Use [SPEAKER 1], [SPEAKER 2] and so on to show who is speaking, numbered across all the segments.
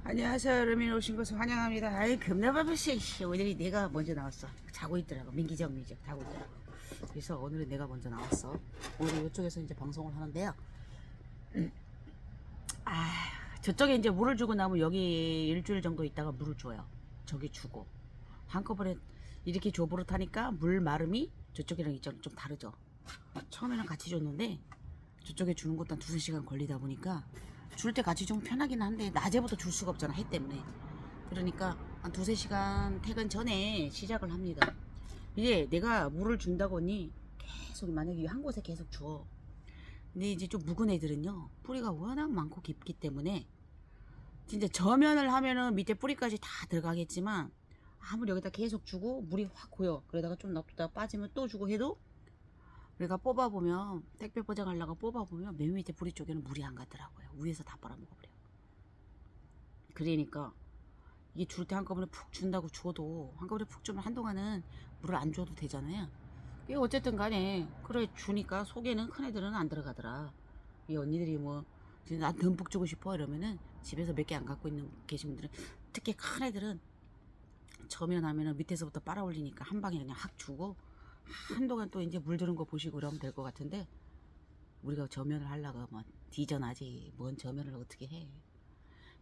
[SPEAKER 1] 안녕하세요. 여러분 오신 것을 환영합니다. 아이 금나바바씨 오늘이 내가 먼저 나왔어. 자고 있더라고. 민기적 자고 있더라고. 그래서 오늘은 내가 먼저 나왔어. 오늘 이쪽에서 이제 방송을 하는데요. 저쪽에 이제 물을 주고 나면 여기 일주일 정도 있다가 물을 줘요. 저기 주고 한꺼번에 이렇게 조부릇하니까 물 마름이 저쪽이랑 이쪽은 좀 다르죠. 처음에는 같이 줬는데 저쪽에 주는 것도 한 2-3시간 걸리다 보니까 줄 때 같이 좀 편하긴 한데 낮에부터 줄 수가 없잖아, 해 때문에. 그러니까 한 2-3시간 퇴근 전에 시작을 합니다. 이게 내가 물을 준다고 하니 계속 만약에 한 곳에 계속 줘. 근데 이제 좀 묵은 애들은요 뿌리가 워낙 많고 깊기 때문에 진짜 저면을 하면은 밑에 뿌리까지 다 들어가겠지만 아무리 여기다 계속 주고 물이 확 고여 그러다가 좀 놔두다가 빠지면 또 주고 해도 우리가 뽑아보면 택배 포장하려고 뽑아보면 맨 밑에 뿌리 쪽에는 물이 안 가더라고요. 위에서 다 빨아먹어버려요. 그러니까 이게 줄 때 한꺼번에 푹 준다고 줘도 한꺼번에 푹 주면 한동안은 물을 안 줘도 되잖아요. 이게 어쨌든 간에 그래 주니까 속에는 큰 애들은 안 들어가더라. 이 언니들이 뭐 난 듬뿍 주고 싶어 이러면은 집에서 몇 개 안 갖고 있는 계신 분들은 특히 큰 애들은 저면하면은 밑에서부터 빨아 올리니까 한 방에 그냥 확 주고 한동안 또 이제 물 주는 거 보시고 그러면 될 것 같은데 우리가 저면을 하려고 뭐 디전하지 뭔 저면을 어떻게 해.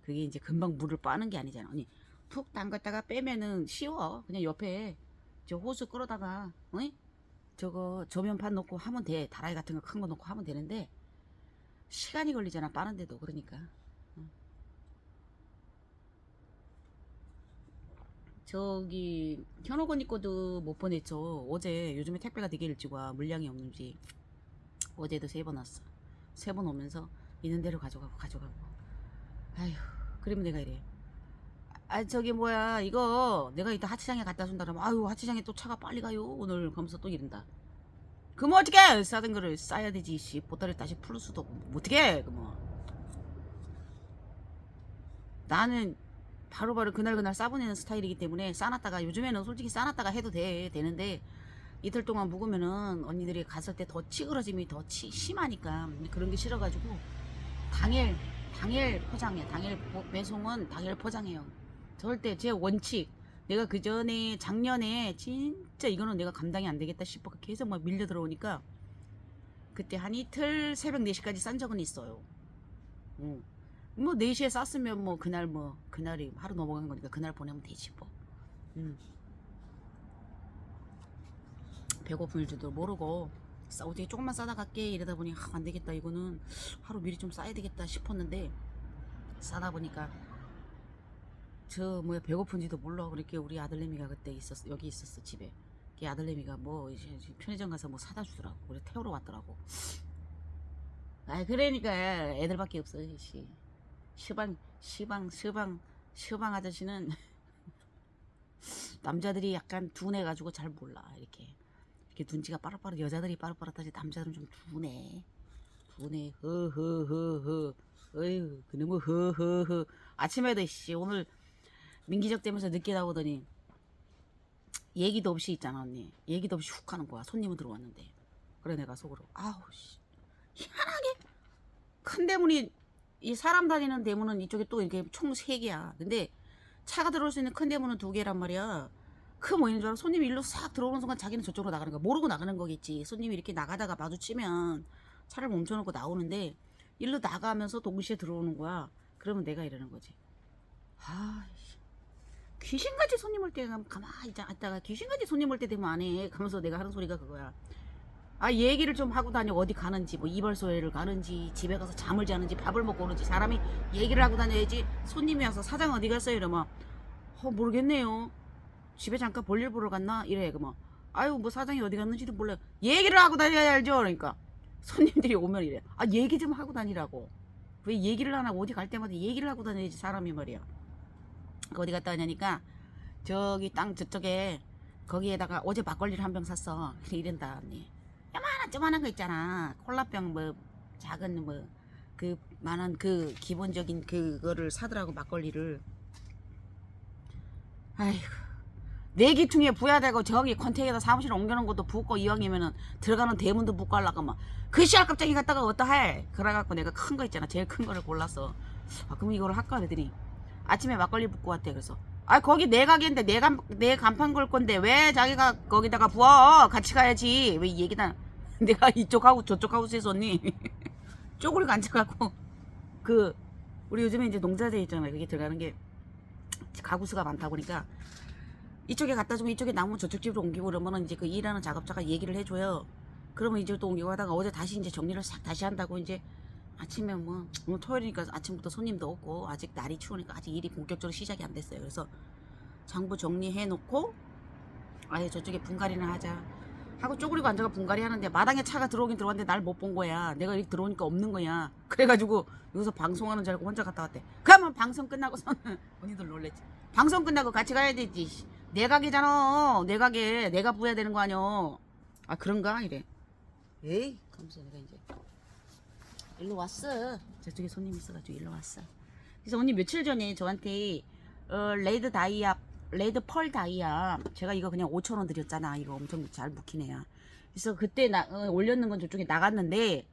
[SPEAKER 1] 그게 이제 금방 물을 빠는 게 아니잖아. 아니 푹 담갔다가 빼면은 쉬워. 그냥 옆에 저 호수 끌어다가 저거 저면판 놓고 하면 돼. 다라이 같은 거 큰 거 놓고 하면 되는데 시간이 걸리잖아 빠는데도. 그러니까 저기 현옥 언니 거도 못 보냈죠. 어제 요즘에 택배가 되게 일찍 와. 물량이 없는지 어제도 3번 왔어. 3번 오면서 있는 대로 가져가고 아휴 그러면 내가 이래. 저기 뭐야 이거 내가 이따 하치장에 갖다 준다 그러면 아유 하치장에 또 차가 빨리 가요 오늘 그러면서 또 이른다. 그럼 어떡해. 싸던 거를 싸야 되지. 씨 보따리 다시 풀 수도 없고 뭐 어떡해. 그뭐 나는 바로바로 그날 싸보내는 스타일이기 때문에 싸놨다가 요즘에는 솔직히 싸놨다가 해도 되는데 이틀 동안 묵으면은 언니들이 갔을 때 더 찌그러짐이 더 심하니까 그런 게 싫어가지고 당일 포장해. 당일 배송은 당일 포장해요. 절대 제 원칙. 내가 그 전에 작년에 진짜 이거는 내가 감당이 안 되겠다 싶어 계속 막 밀려 들어오니까 그때 한 이틀 새벽 4시까지 싼 적은 있어요. 뭐 4시에 쌌으면 뭐 그날이 하루 넘어간 거니까 그날 보내면 되지 뭐. 배고플 줄도 모르고 어떻게 조금만 싸다 갈게 이러다 보니 안 되겠다. 이거는 하루 미리 좀 싸야 되겠다 싶었는데 싸다 보니까 저 뭐야 배고픈지도 몰라. 그렇게 우리 아들내미가 그때 여기 있었어 집에. 그 아들내미가 뭐 이제 편의점 가서 뭐 사다 주더라고. 그래 태우러 왔더라고. 그러니까 애들밖에 없어. 시방 아저씨는 남자들이 약간 둔해가지고 잘 몰라. 이렇게 눈치가 빠릇빠릇. 여자들이 빠릇빠릇하지 남자들은 좀 둔해. 허허허허 어휴 그놈의 허허허. 아침에도 오늘 민기적 되면서 늦게 나오더니 얘기도 없이 있잖아 언니. 얘기도 없이 훅 하는 거야. 손님은 들어왔는데. 그래 내가 속으로 아우 씨 희한하게 큰 대문이 이 사람 다니는 대문은 이쪽에 또 이렇게 총 3개야. 근데 차가 들어올 수 있는 큰 대문은 2개란 말이야. 그 뭐인 줄 알아? 손님이 일로 싹 들어오는 순간 자기는 저쪽으로 나가는 거야. 모르고 나가는 거겠지. 손님이 이렇게 나가다가 마주치면 차를 멈춰놓고 나오는데 일로 나가면서 동시에 들어오는 거야. 그러면 내가 이러는 거지. 귀신같이 손님 올 때 가만히 있다가 귀신같이 손님 올 때 되면 안 해. 그러면서 내가 하는 소리가 그거야. 얘기를 좀 하고 다녀. 어디 가는지 뭐 이발소에를 가는지 집에 가서 잠을 자는지 밥을 먹고 오는지 사람이 얘기를 하고 다녀야지. 손님이 와서 사장 어디 갔어요 이러면 모르겠네요. 집에 잠깐 볼일 보러 갔나 이래. 그러면 아유 뭐 사장이 어디 갔는지도 몰라. 얘기를 하고 다녀야 알죠. 그러니까 손님들이 오면 이래. 얘기 좀 하고 다니라고. 왜 얘기를 안 하고 어디 갈 때마다 얘기를 하고 다녀야지 사람이 말이야. 어디 갔다 왔냐니까 저기 땅 저쪽에 거기에다가 어제 막걸리를 한 병 샀어. 이런다 언니. 요만한 거 있잖아. 콜라병 뭐 작은 뭐 그 만한 그 기본적인 그거를 사더라고 막걸리를. 아이고 내기퉁에 부야 되고 저기 컨테이너 사무실 옮겨놓은 것도 붓고 이왕이면은 들어가는 대문도 붓고 하려고 막 그 씨알 깜짝이 갔다가 어떠해. 그래갖고 내가 큰 거 있잖아. 제일 큰 거를 골랐어. 그럼 이거를 할까 그랬더니 아침에 막걸리 붓고 왔대. 그래서 아 거기 내 가게인데 내 간판 걸 건데 왜 자기가 거기다가 부어? 같이 가야지. 왜 이 얘기다. 내가 이쪽 하고 저쪽 하우스에서 언니 쪼그리고 앉아갖고 그 우리 요즘에 이제 농자재 있잖아요. 그게 들어가는 게 가구수가 많다 보니까 이쪽에 갖다 주면 이쪽에 남으면 저쪽 집으로 옮기고 그러면은 이제 그 일하는 작업자가 얘기를 해줘요. 그러면 이제 또 옮기고 하다가 어제 다시 이제 정리를 싹 다시 한다고 이제 아침에 뭐 오늘 토요일이니까 아침부터 손님도 없고 아직 날이 추우니까 아직 일이 본격적으로 시작이 안 됐어요. 그래서 장부 정리해 놓고 아예 저쪽에 분갈이나 하자 하고 쪼그리고 앉아가 분갈이 하는데 마당에 차가 들어오긴 들어왔는데 날 못 본 거야. 내가 이렇게 들어오니까 없는 거야. 그래가지고 여기서 방송하는 줄 알고 혼자 갔다 왔대. 그러면 방송 끝나고서는 언니들 놀랬지. 방송 끝나고 같이 가야 되지. 내 가게잖아. 내 가게 내가 부어야 되는 거 아니야. 아 그런가 이래. 에이 그러면서 내가 이제 일로 왔어. 저쪽에 손님 있어가지고 일로 왔어. 그래서 언니 며칠 전에 저한테 레드 펄 다이아 제가 이거 그냥 5,000원 드렸잖아. 이거 엄청 잘 묵히네요. 그래서 그때 올렸는 건 저쪽에 나갔는데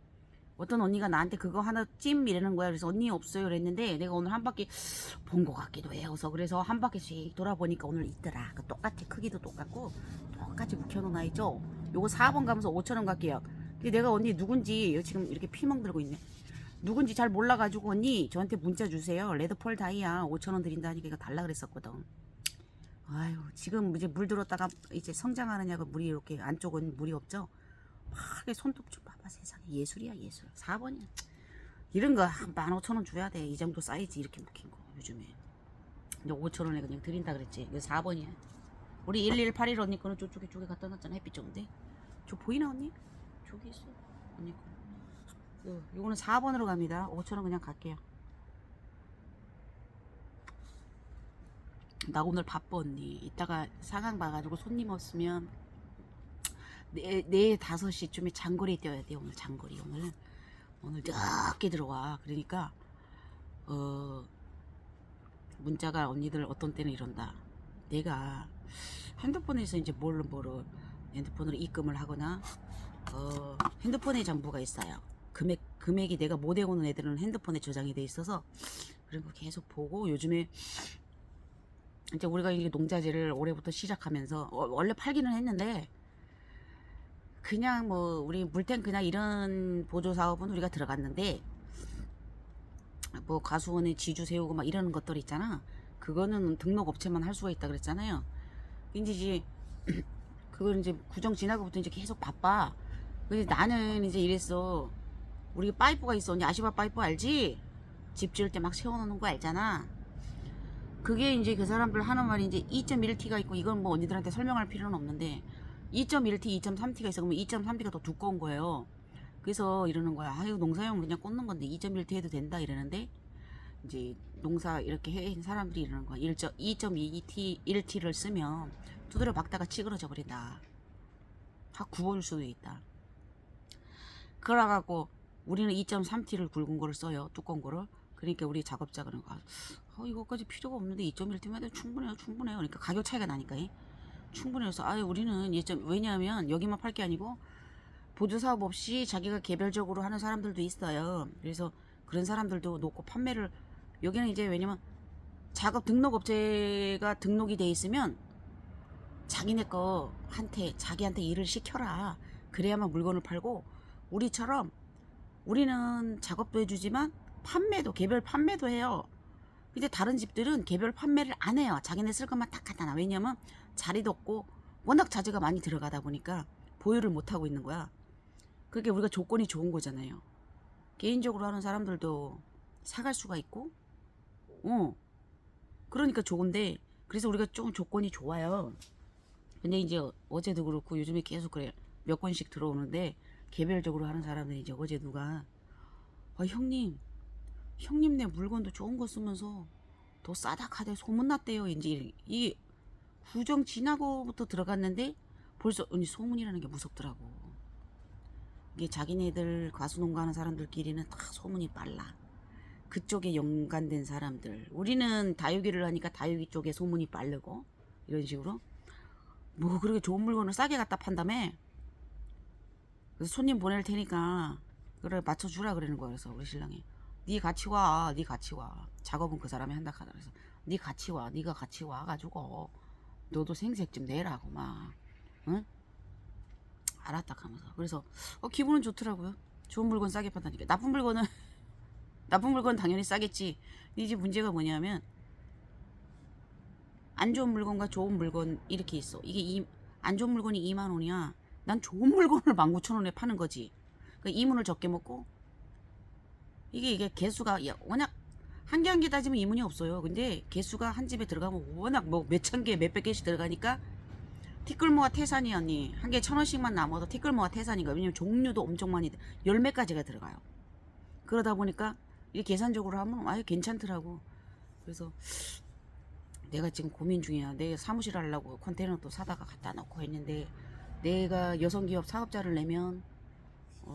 [SPEAKER 1] 어떤 언니가 나한테 그거 하나 찜 이러는 거야. 그래서 언니 없어요 그랬는데 내가 오늘 한 바퀴 본 것 같기도 해요. 그래서 한 바퀴씩 돌아보니까 오늘 있더라. 그 똑같아. 크기도 똑같고 똑같이 묵혀놓나 있죠. 요거 4번 가면서 5,000원 갈게요. 근데 내가 언니 누군지 지금 이렇게 피멍 들고 있네. 누군지 잘 몰라가지고 언니 저한테 문자 주세요. 레드펄 다이아 5,000원 드린다니까 이거 달라 그랬었거든. 아유 지금 이제 물 들었다가 이제 성장하느냐고 물이 이렇게 안쪽은 물이 없죠. 막 손톱 좀 봐봐. 세상에 예술이야 예술. 4번이야. 이런 거 한 15,000원 줘야 돼. 이 정도 사이즈 이렇게 묵힌 거 요즘에. 이제 5,000원에 그냥 드린다 그랬지. 이거 4번이야. 우리 1181 언니 거는 저쪽에 갖다 놨잖아. 햇빛 좋은데. 저 보이나 언니? 저기 있어. 언니 거. 요거는 4번으로 갑니다. 5,000원 그냥 갈게요. 나 오늘 바빠 언니. 이따가 상황 봐가지고 손님 없으면 내일 5시쯤에 장거리 뛰어야 돼. 오늘 장거리 오늘 늦게 들어와. 그러니까 문자가 언니들 어떤 때는 이런다. 내가 핸드폰에서 이제 뭘로 핸드폰으로 입금을 하거나 핸드폰에 정보가 있어요. 금액이 내가 못 외우는 애들은 핸드폰에 저장이 돼 있어서 그런 거 계속 보고 요즘에 이제 우리가 이게 농자재를 올해부터 시작하면서 원래 팔기는 했는데 그냥 뭐 우리 물탱크나 이런 보조 사업은 우리가 들어갔는데 뭐 가수원에 지주 세우고 막 이러는 것들 있잖아. 그거는 등록 업체만 할 수가 있다 그랬잖아요. 이제 그걸 이제 구정 지나고부터 이제 계속 바빠. 근데 나는 이제 이랬어. 우리 파이프가 있어. 언니 아시바 파이프 알지? 집 지을 때 막 세워놓는 거 알잖아. 그게 이제 그 사람들 하는 말이 이제 2.1T가 있고 이건 뭐 언니들한테 설명할 필요는 없는데 2.1T, 2.3T가 있어. 그러면 2.3T가 더 두꺼운 거예요. 그래서 이러는 거야. 아유 농사용 그냥 꽂는 건데 2.1T 해도 된다 이러는데 이제 농사 이렇게 해 사람들이 이러는 거야. 2.2T, 1T를 쓰면 두드려 박다가 찌그러져 버린다. 다 구워줄 수도 있다. 그래갖고 우리는 2.3T를 굵은 거를 써요. 두꺼운 거를. 그러니까 우리 작업자 그런 거 이거까지 필요가 없는데 2.1T만 해도 충분해요. 그러니까 가격 차이가 나니까 충분해서 우리는 왜냐하면 여기만 팔 게 아니고 보조사업 없이 자기가 개별적으로 하는 사람들도 있어요. 그래서 그런 사람들도 놓고 판매를 여기는 이제 왜냐면 작업 등록업체가 등록이 돼 있으면 자기네 자기한테 일을 시켜라. 그래야만 물건을 팔고 우리처럼 우리는 작업도 해주지만 개별 판매도 해요. 근데 다른 집들은 개별 판매를 안 해요. 자기네 쓸 것만 딱 갖다 놔. 왜냐면 자리도 없고 워낙 자재가 많이 들어가다 보니까 보유를 못하고 있는 거야. 그게 우리가 조건이 좋은 거잖아요. 개인적으로 하는 사람들도 사갈 수가 있고 그러니까 좋은데 그래서 우리가 조금 조건이 좋아요. 근데 이제 어제도 그렇고 요즘에 계속 그래요. 몇 건씩 들어오는데 개별적으로 하는 사람들이 이제 어제 누가 형님네 물건도 좋은 거 쓰면서 더 싸다하대 소문났대요. 이제 이 구정 지나고부터 들어갔는데 벌써 언니 소문이라는 게 무섭더라고. 이게 자기네들 가수농가 하는 사람들끼리는 다 소문이 빨라. 그쪽에 연관된 사람들. 우리는 다육이를 하니까 다육이 쪽에 소문이 빠르고 이런 식으로 뭐 그렇게 좋은 물건을 싸게 갖다 판다며. 그래서 손님 보낼 테니까 그래 맞춰주라 그러는 거야. 그래서 우리 신랑이 네 같이 와. 네 같이 와. 작업은 그 사람이 한다 하더라. 그래서 네 같이 와. 네가 같이 와가지고 너도 생색 좀 내라고 막. 응? 알았다 하면서. 그래서 기분은 좋더라고요. 좋은 물건 싸게 판다니까. 나쁜 물건은 나쁜 물건 당연히 싸겠지. 이제 문제가 뭐냐면 안 좋은 물건과 좋은 물건 이렇게 있어. 이게 안 좋은 물건이 2만 원이야. 난 좋은 물건을 19,000원에 파는 거지. 그러니까 이문을 적게 먹고 이게 개수가 워낙 한 개 한 개 따지면 이문이 없어요. 근데 개수가 한 집에 들어가면 워낙 뭐 몇천 개, 몇백 개씩 들어가니까 티끌모아 태산이 언니 한 개 1,000원씩만 남아도 티끌모아 태산인가. 왜냐면 종류도 엄청 많이 열 몇 가지가 들어가요. 그러다 보니까 이 계산적으로 하면 아예 괜찮더라고. 그래서 내가 지금 고민 중이야. 내 사무실 하려고 컨테이너 또 사다가 갖다 놓고 했는데 내가 여성기업 사업자를 내면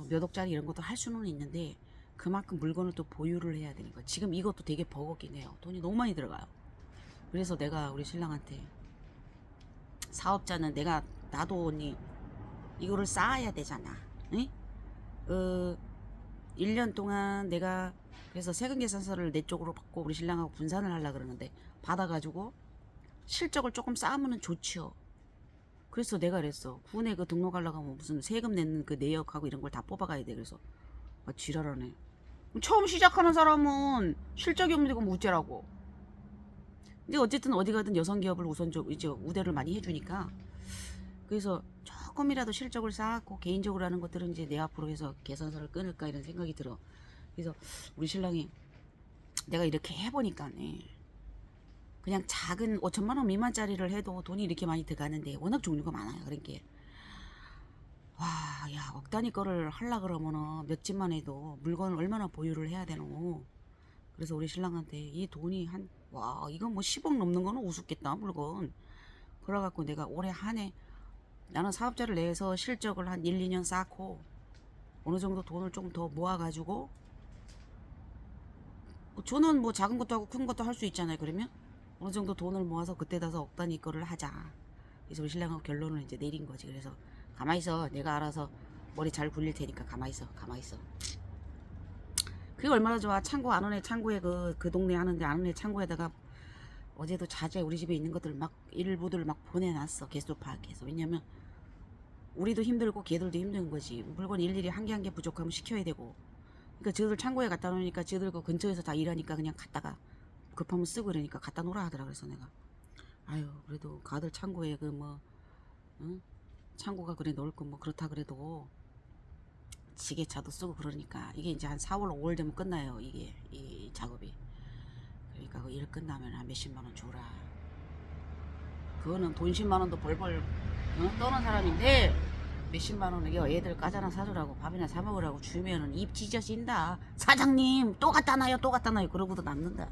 [SPEAKER 1] 몇 억짜리 이런 것도 할 수는 있는데 그만큼 물건을 또 보유를 해야 되는 거야. 지금 이것도 되게 버겁긴 해요. 돈이 너무 많이 들어가요. 그래서 내가 우리 신랑한테 사업자는 나도 언니 이거를 쌓아야 되잖아. 응? 1년 동안 내가 그래서 세금 계산서를 내 쪽으로 받고 우리 신랑하고 분산을 하려고 그러는데 받아가지고 실적을 조금 쌓으면 좋지요. 그래서 내가 그랬어. 군에 그 등록하려고 하면 무슨 세금 내는 그 내역하고 이런 걸 다 뽑아가야 돼. 그래서 지랄하네. 처음 시작하는 사람은 실적이 없는데 그럼 어째라고. 근데 어쨌든 어디 가든 여성 기업을 우선 이제 우대를 많이 해주니까 그래서 조금이라도 실적을 쌓고 개인적으로 하는 것들은 이제 내 앞으로 해서 계산서를 끊을까 이런 생각이 들어. 그래서 우리 신랑이 내가 이렇게 해보니까 그냥 작은 5천만 원 미만짜리를 해도 돈이 이렇게 많이 들어가는데 워낙 종류가 많아요. 그러니까 와, 야, 억 단위 거를 하려 그러면은 몇 집만 해도 물건을 얼마나 보유를 해야 되노. 그래서 우리 신랑한테 이 돈이 이건 뭐 10억 넘는 거는 우습겠다, 물건. 그래갖고 내가 올해 한 해 나는 사업자를 내서 실적을 한 1, 2년 쌓고 어느 정도 돈을 좀 더 모아가지고 저는 뭐 작은 것도 하고 큰 것도 할 수 있잖아요. 그러면 어느 정도 돈을 모아서 그때 다서 억 단위 거를 하자. 그래서 우리 신랑하고 결론을 이제 내린 거지. 그래서 가만히 있어. 내가 알아서 머리 잘 굴릴 테니까 가만히 있어. 가만히 있어. 그게 얼마나 좋아. 창고 아는 애 창고에 그 동네 하는데 아는 애 창고에다가 어제도 자재 우리 집에 있는 것들 막 일부들 막 보내놨어. 개수 파악해서. 왜냐면 우리도 힘들고 걔들도 힘든 거지. 물건 일일이 한 개 한 개 부족하면 시켜야 되고. 그러니까 저들 창고에 갖다 놓으니까 저들 그 근처에서 다 일하니까 그냥 갖다가 급하면 쓰고 이러니까 갖다 놓으라 하더라. 그래서 내가 아유 그래도 가들 창고에 응? 창고가 그래 넓고 뭐 그렇다 그래도 지게차도 쓰고 그러니까 이게 이제 한 4월 5월 되면 끝나요. 이게 이 작업이. 그러니까 그 일 끝나면 한 몇십만 원 줘라. 그거는 돈 10만 원도 벌벌 떠는 사람인데 몇십만 원에 애들 과자나 사주라고 밥이나 사 먹으라고 주면은 입 찢어진다. 사장님 또 갖다 놔요 또 갖다 놔요 그러고도 남는다.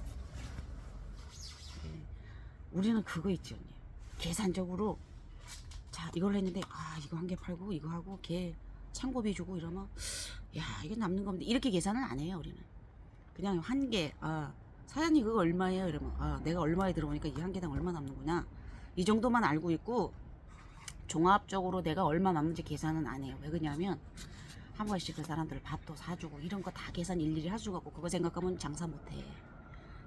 [SPEAKER 1] 우리는 그거 있지 언니. 계산적으로 자 이걸 했는데 이거 한 개 팔고 이거 하고 걔 창고비 주고 이러면 야 이게 남는 건데 이렇게 계산은 안 해요. 우리는 그냥 한 개 사장님 그거 얼마예요 이러면 내가 얼마에 들어보니까 이 한 개당 얼마 남는구나 이 정도만 알고 있고 종합적으로 내가 얼마 남는지 계산은 안 해요. 왜 그러냐면 한 번씩 그 사람들 밥도 사주고 이런 거 다 계산 일일이 할 수가 없고 그거 생각하면 장사 못해.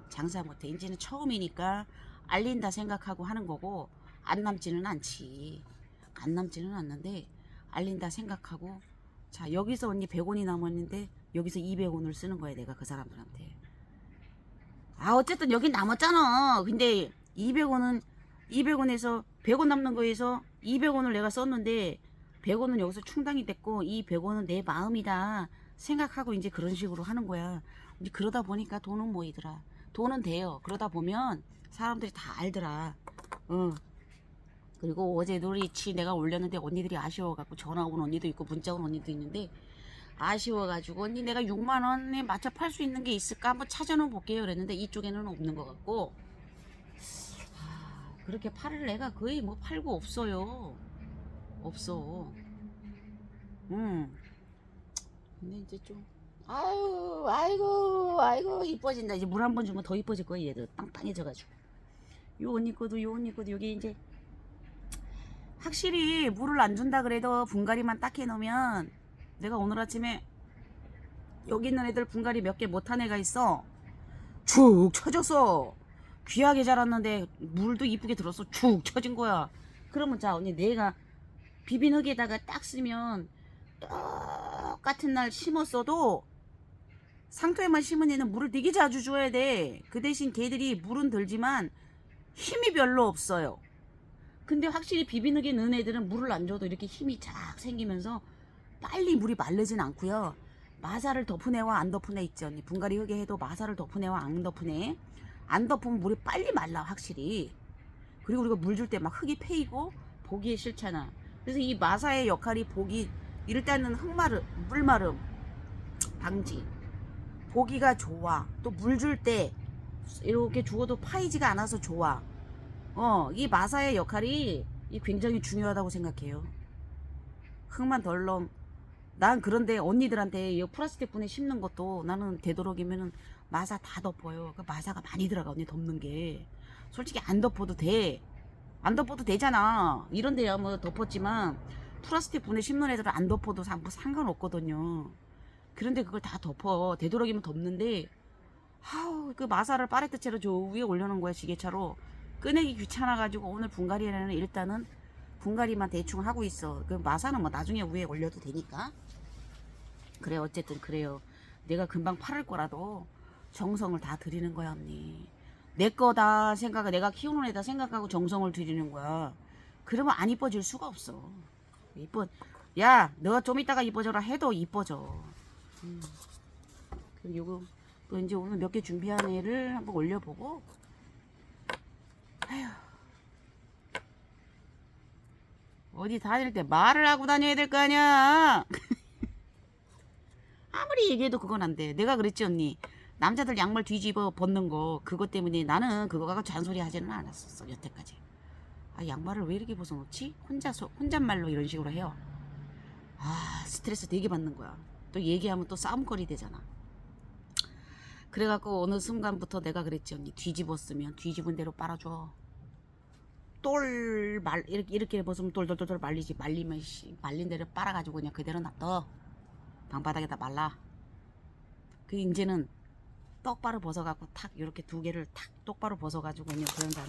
[SPEAKER 1] 장사 못해. 이제는 처음이니까 알린다 생각하고 하는 거고 안 남지는 않지. 안 남지는 않는데 알린다 생각하고 자 여기서 언니 100원이 남았는데 여기서 200원을 쓰는 거야 내가 그 사람들한테. 어쨌든 여기 남았잖아. 근데 200원에서 100원 남는 거에서 200원을 내가 썼는데 100원은 여기서 충당이 됐고 이 100원은 내 마음이다 생각하고 이제 그런 식으로 하는 거야. 이제 그러다 보니까 돈은 모이더라. 돈은 돼요. 그러다 보면 사람들이 다 알더라. 그리고 어제 놀이치 내가 올렸는데 언니들이 아쉬워갖고 전화 온 언니도 있고 문자 온 언니도 있는데 아쉬워가지고 언니 내가 6만원에 맞춰 팔 수 있는 게 있을까 한번 찾아는 볼게요 그랬는데 이쪽에는 없는 것 같고 그렇게 팔을 내가 거의 뭐 팔고 없어요. 없어. 근데 이제 좀 아이고 이뻐진다. 이제 물 한 번 주면 더 이뻐질 거야. 얘들 빵빵해져가지고 요 언니 거도 여기 이제 확실히 물을 안 준다 그래도 분갈이만 딱 해놓으면 내가 오늘 아침에 여기 있는 애들 분갈이 몇 개 못한 애가 있어. 축 처졌어. 귀하게 자랐는데 물도 이쁘게 들었어. 축 처진 거야. 그러면 자 언니 내가 비빈 흙에다가 딱 쓰면 똑같은 날 심었어도 상토에만 심은 애는 물을 되게 자주 줘야 돼. 그 대신 걔들이 물은 들지만 힘이 별로 없어요. 근데 확실히 비빈 흙에 넣은 애들은 물을 안 줘도 이렇게 힘이 쫙 생기면서 빨리 물이 마르진 않고요. 마사를 덮은 애와 안 덮은 애 있지 언니. 분갈이 흙에 해도 마사를 덮은 애와 안 덮은 애. 안 덮으면 물이 빨리 말라 확실히. 그리고 우리가 물 줄 때 막 흙이 패이고 보기에 싫잖아. 그래서 이 마사의 역할이 보기 일단은 흙마름, 물마름 방지. 보기가 좋아. 또 물 줄 때 이렇게 죽어도 파이지가 않아서 좋아. 이 마사의 역할이 굉장히 중요하다고 생각해요. 흙만 덜렁. 난 그런데 언니들한테 이 플라스틱 분에 심는 것도 나는 되도록이면은 마사 다 덮어요. 그 마사가 많이 들어가 언니 덮는 게. 솔직히 안 덮어도 돼. 안 덮어도 되잖아. 이런 데야 뭐 덮었지만 플라스틱 분에 심는 애들은 안 덮어도 뭐 상관없거든요. 그런데 그걸 다 덮어. 되도록이면 덮는데 그 마사를 파레트채로 저 위에 올려놓은 거야 지게차로. 꺼내기 귀찮아가지고 오늘 분갈이에는 일단은 분갈이만 대충 하고 있어. 그 마사는 뭐 나중에 위에 올려도 되니까. 그래 어쨌든 그래요. 내가 금방 팔을 거라도 정성을 다 들이는 거야 언니. 내 거다 생각을 내가 키우는 애다 생각하고 정성을 들이는 거야. 그러면 안 이뻐질 수가 없어. 야 너 좀 이따가 이뻐져라 해도 이뻐져. 그리고 또 이제 오늘 몇 개 준비한 애를 한번 올려보고. 아휴, 어디 다닐 때 말을 하고 다녀야 될 거 아니야. 아무리 얘기해도 그건 안 돼. 내가 그랬지 언니. 남자들 양말 뒤집어 벗는 거 그것 때문에 나는 그거 가지고 잔소리 하지는 않았었어 여태까지. 양말을 왜 이렇게 벗어놓지? 혼잣말로 이런 식으로 해요. 스트레스 되게 받는 거야. 또 얘기하면 또 싸움거리 되잖아. 그래갖고 어느 순간부터 내가 그랬지 언니. 뒤집었으면 뒤집은 대로 빨아줘. 이렇게 벗으면 똘똘똘 말리지. 말리면 말린 대로 빨아가지고 그냥 그대로 놔둬. 방바닥에다 말라. 그 이제는 똑바로 벗어갖고 탁 이렇게 두 개를 탁 똑바로 벗어가지고 그냥 그런 다음에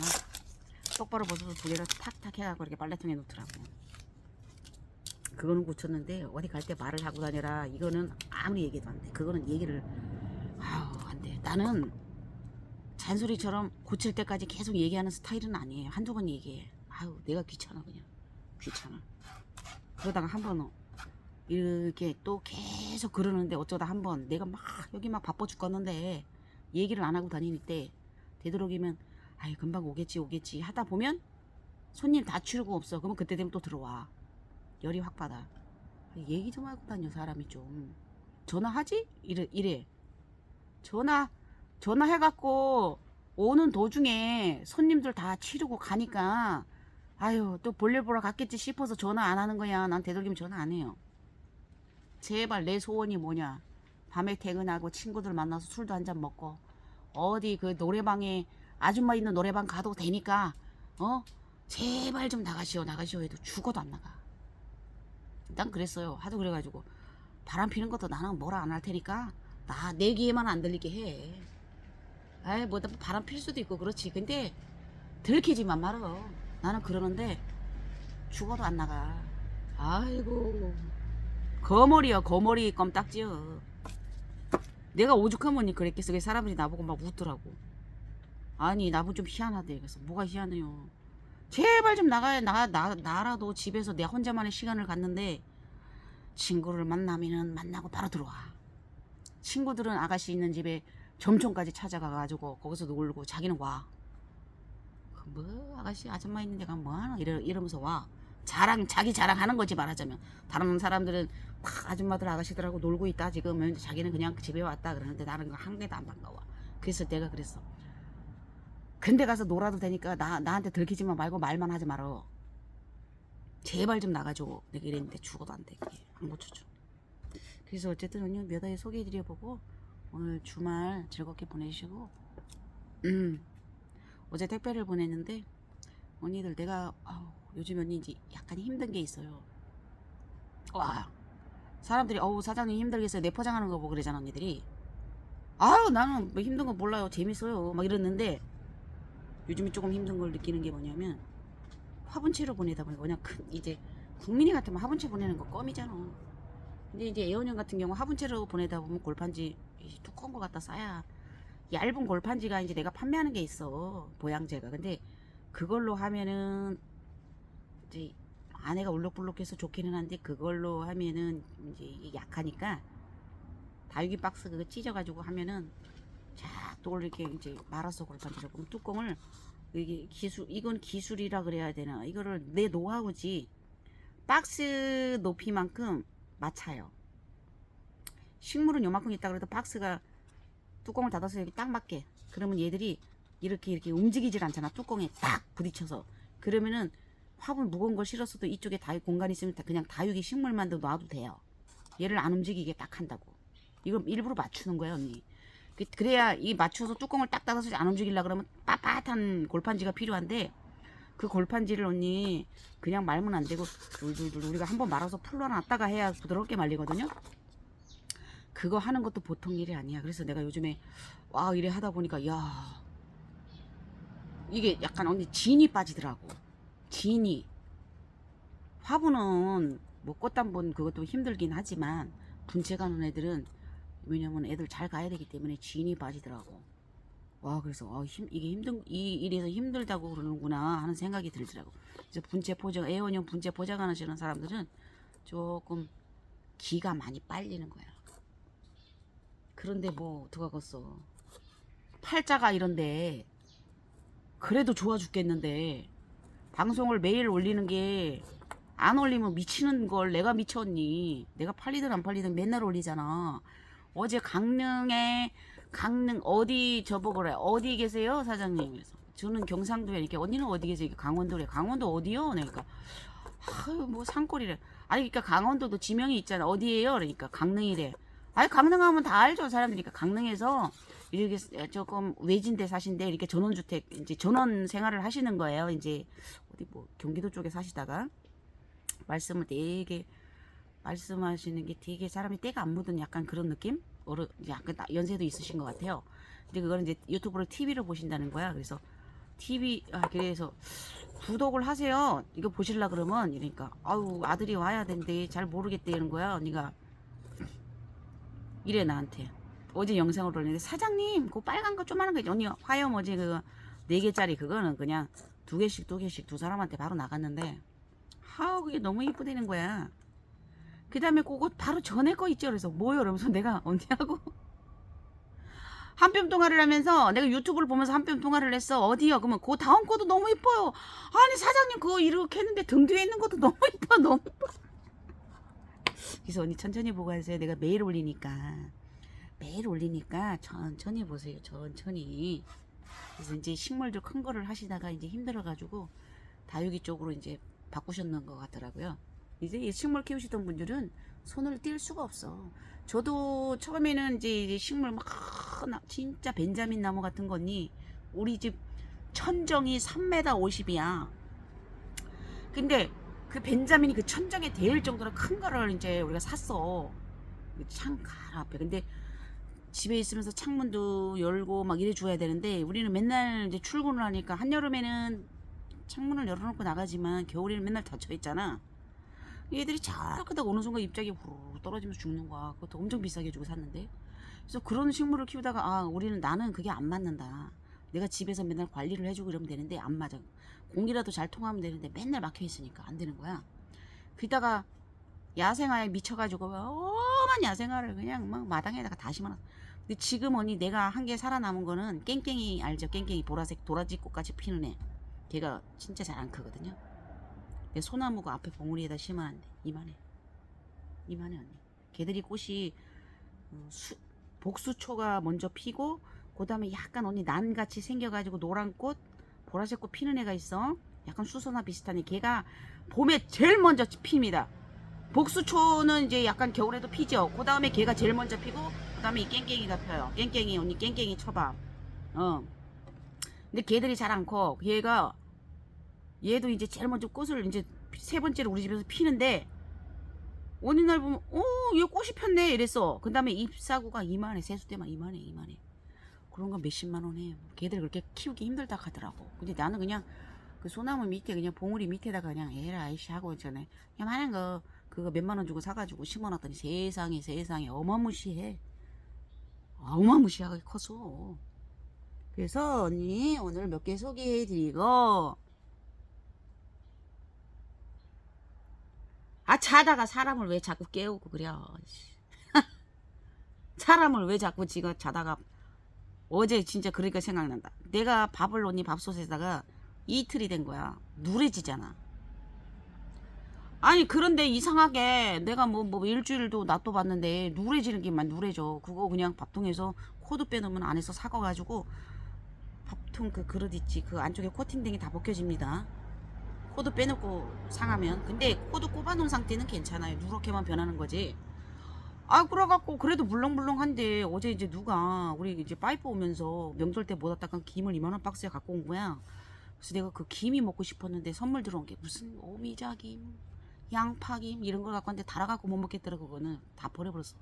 [SPEAKER 1] 똑바로 벗어서 두 개를 탁탁 해갖고 이렇게 빨래통에 놓더라고. 그거는 고쳤는데 어디 갈 때 말을 하고 다녀라. 이거는 아무리 얘기도 안 돼. 그거는 얘기를 안 돼. 나는 잔소리처럼 고칠 때까지 계속 얘기하는 스타일은 아니에요. 한두 번 얘기해. 내가 귀찮아 그냥. 귀찮아. 그러다가 한 번 이렇게 또 계속 그러는데 어쩌다 한 번 내가 막 여기 막 바빠 죽겠는데 얘기를 안 하고 다니니 때 되도록이면 금방 오겠지 하다 보면 손님 다 치우고 없어. 그러면 그때 되면 또 들어와. 열이 확 받아. 얘기 좀 하고 다녀 사람이 좀. 전화하지? 이래. 전화해갖고 오는 도중에 손님들 다 치르고 가니까 또 볼일 보러 갔겠지 싶어서 전화 안 하는 거야. 난 되도록이면 전화 안 해요. 제발 내 소원이 뭐냐. 밤에 퇴근하고 친구들 만나서 술도 한잔 먹고 어디 그 노래방에 아줌마 있는 노래방 가도 되니까 제발 좀 나가시오 해도 죽어도 안 나가. 난 그랬어요. 하도 그래가지고 바람 피는 것도 나는 뭐라 안 할 테니까 내 귀에만 안 들리게 해. 뭐 바람 필 수도 있고 그렇지. 근데 들키지만 말어. 나는 그러는데 죽어도 안 나가. 아이고 거머리야 거머리 껌딱지여. 내가 오죽하면 그랬겠어. 그 사람들이 나보고 막 웃더라고. 나보고 좀 희한하대. 그래서 뭐가 희한해요. 제발 좀 나가야 나라도 집에서 내 혼자만의 시간을 갖는데 친구를 만나면은 만나고 바로 들어와. 친구들은 아가씨 있는 집에 점촌까지 찾아가가지고 거기서 놀고 자기는 와. 뭐 아가씨 아줌마 있는 데가 뭐하나 이러면서 와. 자기 자랑하는 거지 말하자면. 다른 사람들은 막 아줌마들 아가씨들하고 놀고 있다 지금. 자기는 그냥 집에 왔다 그러는데 나는 한 개도 안 반가워. 그래서 내가 그랬어. 근데 가서 놀아도 되니까 나한테 들키지만 말고 말만 하지 말어. 제발 좀 나가줘. 내가 이랬는데 죽어도 안 돼. 안 고쳐줘. 그래서 어쨌든 오늘 몇 알 소개해드려보고 오늘 주말 즐겁게 보내시고 어제 택배를 보냈는데 언니들 내가 요즘 언니 이제 약간 힘든 게 있어요. 사람들이 어우 사장님 힘들겠어요 내 포장하는 거 보고 그러잖아 언니들이. 아유 나는 뭐 힘든 거 몰라요 재밌어요 막 이랬는데 요즘에 조금 힘든 걸 느끼는 게 뭐냐면 화분채로 보내다 보니까 그냥 이제 국민이 같으면 화분채 보내는 거 껌이잖아. 근데 이제 애원형 같은 경우 화분채로 보내다 보면 골판지 두꺼운 거 갖다 싸야 얇은 골판지가 이제 내가 판매하는 게 있어 보양제가. 근데 그걸로 하면은 이제 안에가 울룩불룩해서 좋기는 한데 그걸로 하면은 이제 이게 약하니까 다육이 박스 그거 찢어가지고 하면은 쫙또 이렇게 이제 말아서 골판지로 그럼 뚜껑을 이게 이건 기술이라 그래야 되나 이거를 내 노하우지 박스 높이만큼 맞춰요. 식물은 요만큼 있다 그래도 박스가 뚜껑을 닫아서 여기 딱 맞게 그러면 얘들이 이렇게 움직이질 않잖아 뚜껑에 딱 부딪혀서. 그러면은 화분 무거운 걸 실었어도 이쪽에 다육 공간이 있으면 그냥 다육이 식물만 놔도 돼요. 얘를 안 움직이게 딱 한다고. 이거 일부러 맞추는 거야 언니. 그래야 이 맞춰서 뚜껑을 딱 닫아서 안 움직이려 그러면 빳빳한 골판지가 필요한데 그 골판지를 언니 그냥 말면 안 되고 둘둘둘 우리가 한번 말아서 풀러놨다가 해야 부드럽게 말리거든요. 그거 하는 것도 보통 일이 아니야. 그래서 내가 요즘에 와 이래 하다 보니까 야 이게 약간 언니 진이 빠지더라고. 진이 화분은 뭐 꽃단본 그것도 힘들긴 하지만 분체 가는 애들은 왜냐면 애들 잘 가야 되기 때문에 진이 빠지더라고. 와 그래서 이게 이 일에서 힘들다고 그러는구나 하는 생각이 들더라고. 그래서 분체 포장 애원형 분체 포장하시는 사람들은 조금 기가 많이 빨리는 거야. 그런데 뭐 어떡하겠어. 팔자가 이런데 그래도 좋아 죽겠는데 방송을 매일 올리는 게 안 올리면 미치는 걸 내가 미쳤니. 내가 팔리든 안 팔리든 맨날 올리잖아. 어제 강릉 어디 저보고 그래 어디 계세요 사장님. 그래서 저는 경상도에 이렇게 언니는 어디 계세요. 강원도래. 강원도 어디요? 그러니까 아유 뭐 산골이래. 아니 그러니까 강원도도 지명이 있잖아. 어디에요? 그러니까 강릉이래. 아니 강릉하면 다 알죠 사람들이니까. 강릉에서 이렇게 조금 외진데 사신데 이렇게 전원주택 이제 전원 생활을 하시는 거예요. 이제 어디 뭐 경기도 쪽에 사시다가 말씀을 되게 말씀하시는 게 되게 사람이 때가 안 묻은 약간 그런 느낌? 약간 연세도 있으신 것 같아요. 근데 그거는 이제 유튜브로 TV로 보신다는 거야. 그래서 그래서 구독을 하세요. 이거 보실라 그러면 이러니까 아우 아들이 와야 된대 잘 모르겠대 이런 거야. 언니가 이래 나한테. 어제 영상을 올렸는데 사장님 그 빨간 거 조그마한 거 언니 화염 어제 그 4개짜리 그거는 그냥 2개씩 두 사람한테 바로 나갔는데 하우 그게 너무 이쁘다는 거야. 그 다음에 그거 바로 전에 거 있죠. 그래서 뭐요? 이러면서 내가 언니하고 한 뼘 동화를 하면서 내가 유튜브를 보면서 한 뼘 동화를 했어. 어디요? 그러면 그 다음 거도 너무 이뻐요. 아니 사장님 그거 이렇게 했는데 등 뒤에 있는 것도 너무 이뻐 너무 이뻐. 그래서 언니 천천히 보고 하세요. 내가 매일 올리니까 천천히 보세요. 천천히. 그래서 이제 식물들 큰 거를 하시다가 이제 힘들어가지고 다육이 쪽으로 이제 바꾸셨는 것 같더라고요. 이제 식물 키우시던 분들은 손을 뗄 수가 없어. 저도 처음에는 이제 식물 막 진짜 벤자민 나무 같은 거니 우리 집 천정이 3m 50이야. 근데 그 벤자민이 그 천정에 대일 정도로 큰 거를 이제 우리가 샀어. 창 가라 앞에. 근데 집에 있으면서 창문도 열고 막 이래 줘야 되는데 우리는 맨날 이제 출근을 하니까 한여름에는 창문을 열어놓고 나가지만 겨울에는 맨날 닫혀 있잖아. 얘들이 자꾸다 어느 순간 입자기 후루룩 떨어지면서 죽는 거야. 그것도 엄청 비싸게 주고 샀는데. 그래서 그런 식물을 키우다가 나는 그게 안 맞는다. 내가 집에서 맨날 관리를 해주고 이러면 되는데 안 맞아. 공기라도 잘 통하면 되는데 맨날 막혀 있으니까 안 되는 거야. 그러다가 야생화에 미쳐가지고 어만 야생화를 그냥 막 마당에다가 다 심어놨어. 근데 지금 언니 내가 한 개 살아남은 거는 깽깽이 알죠? 깽깽이 보라색 도라지 꽃같이 피는 애. 걔가 진짜 잘 안 크거든요. 내 소나무가 앞에 봉우리에다 심었는데 이만해 언니. 걔들이 꽃이 복수초가 먼저 피고 그 다음에 약간 언니 난같이 생겨가지고 노란 꽃 보라색 꽃 피는 애가 있어. 약간 수선화 비슷한 애. 걔가 봄에 제일 먼저 핍니다. 복수초는 이제 약간 겨울에도 피죠. 그 다음에 걔가 제일 먼저 피고 그 다음에 이 깽깽이가 펴요. 깽깽이 언니 깽깽이 쳐봐. 근데 걔들이 잘 안 커. 얘도 이제 제일 먼저 꽃을 이제 3번째로 우리 집에서 피는데 어느 날 보면 얘 꽃이 폈네 이랬어. 그 다음에 잎사구가 이만해. 세수대만 이만해. 그런 건 몇십만 원 해. 걔들 그렇게 키우기 힘들다 하더라고. 근데 나는 그냥 그 소나무 밑에 그냥 봉우리 밑에다가 그냥 에라 아이씨 하고 있잖아요. 그냥 하는 거 그거 몇만 원 주고 사가지고 심어놨더니 세상에 어마무시해. 어마무시하게 컸어. 그래서 언니 오늘 몇 개 소개해드리고 자다가 사람을 왜 자꾸 깨우고 그래. 사람을 왜 자꾸 지가 자다가 어제 진짜 그러니까 생각난다. 내가 밥을 언니 밥솥에다가 이틀이 된 거야. 누래지잖아. 아니 그런데 이상하게 내가 뭐 일주일도 놔둬 봤는데 누래지는 게만 누래져. 그거 그냥 밥통에서 코드 빼놓으면 안에서 삭아가지고 밥통 그 그릇 있지 그 안쪽에 코팅등이 다 벗겨집니다. 코드 빼놓고 상하면. 근데 코드 꼽아놓은 상태는 괜찮아요. 누렇게만 변하는 거지. 그래갖고 그래도 물렁물렁한데 어제 이제 누가 우리 이제 파이프 오면서 명절 때 못 왔다간 김을 이만한 박스에 갖고 온 거야. 그래서 내가 그 김이 먹고 싶었는데 선물 들어온 게 무슨 오미자김, 양파김 이런 걸 갖고 왔는데 달아갖고 못 먹겠더라. 그거는 다 버려버렸어.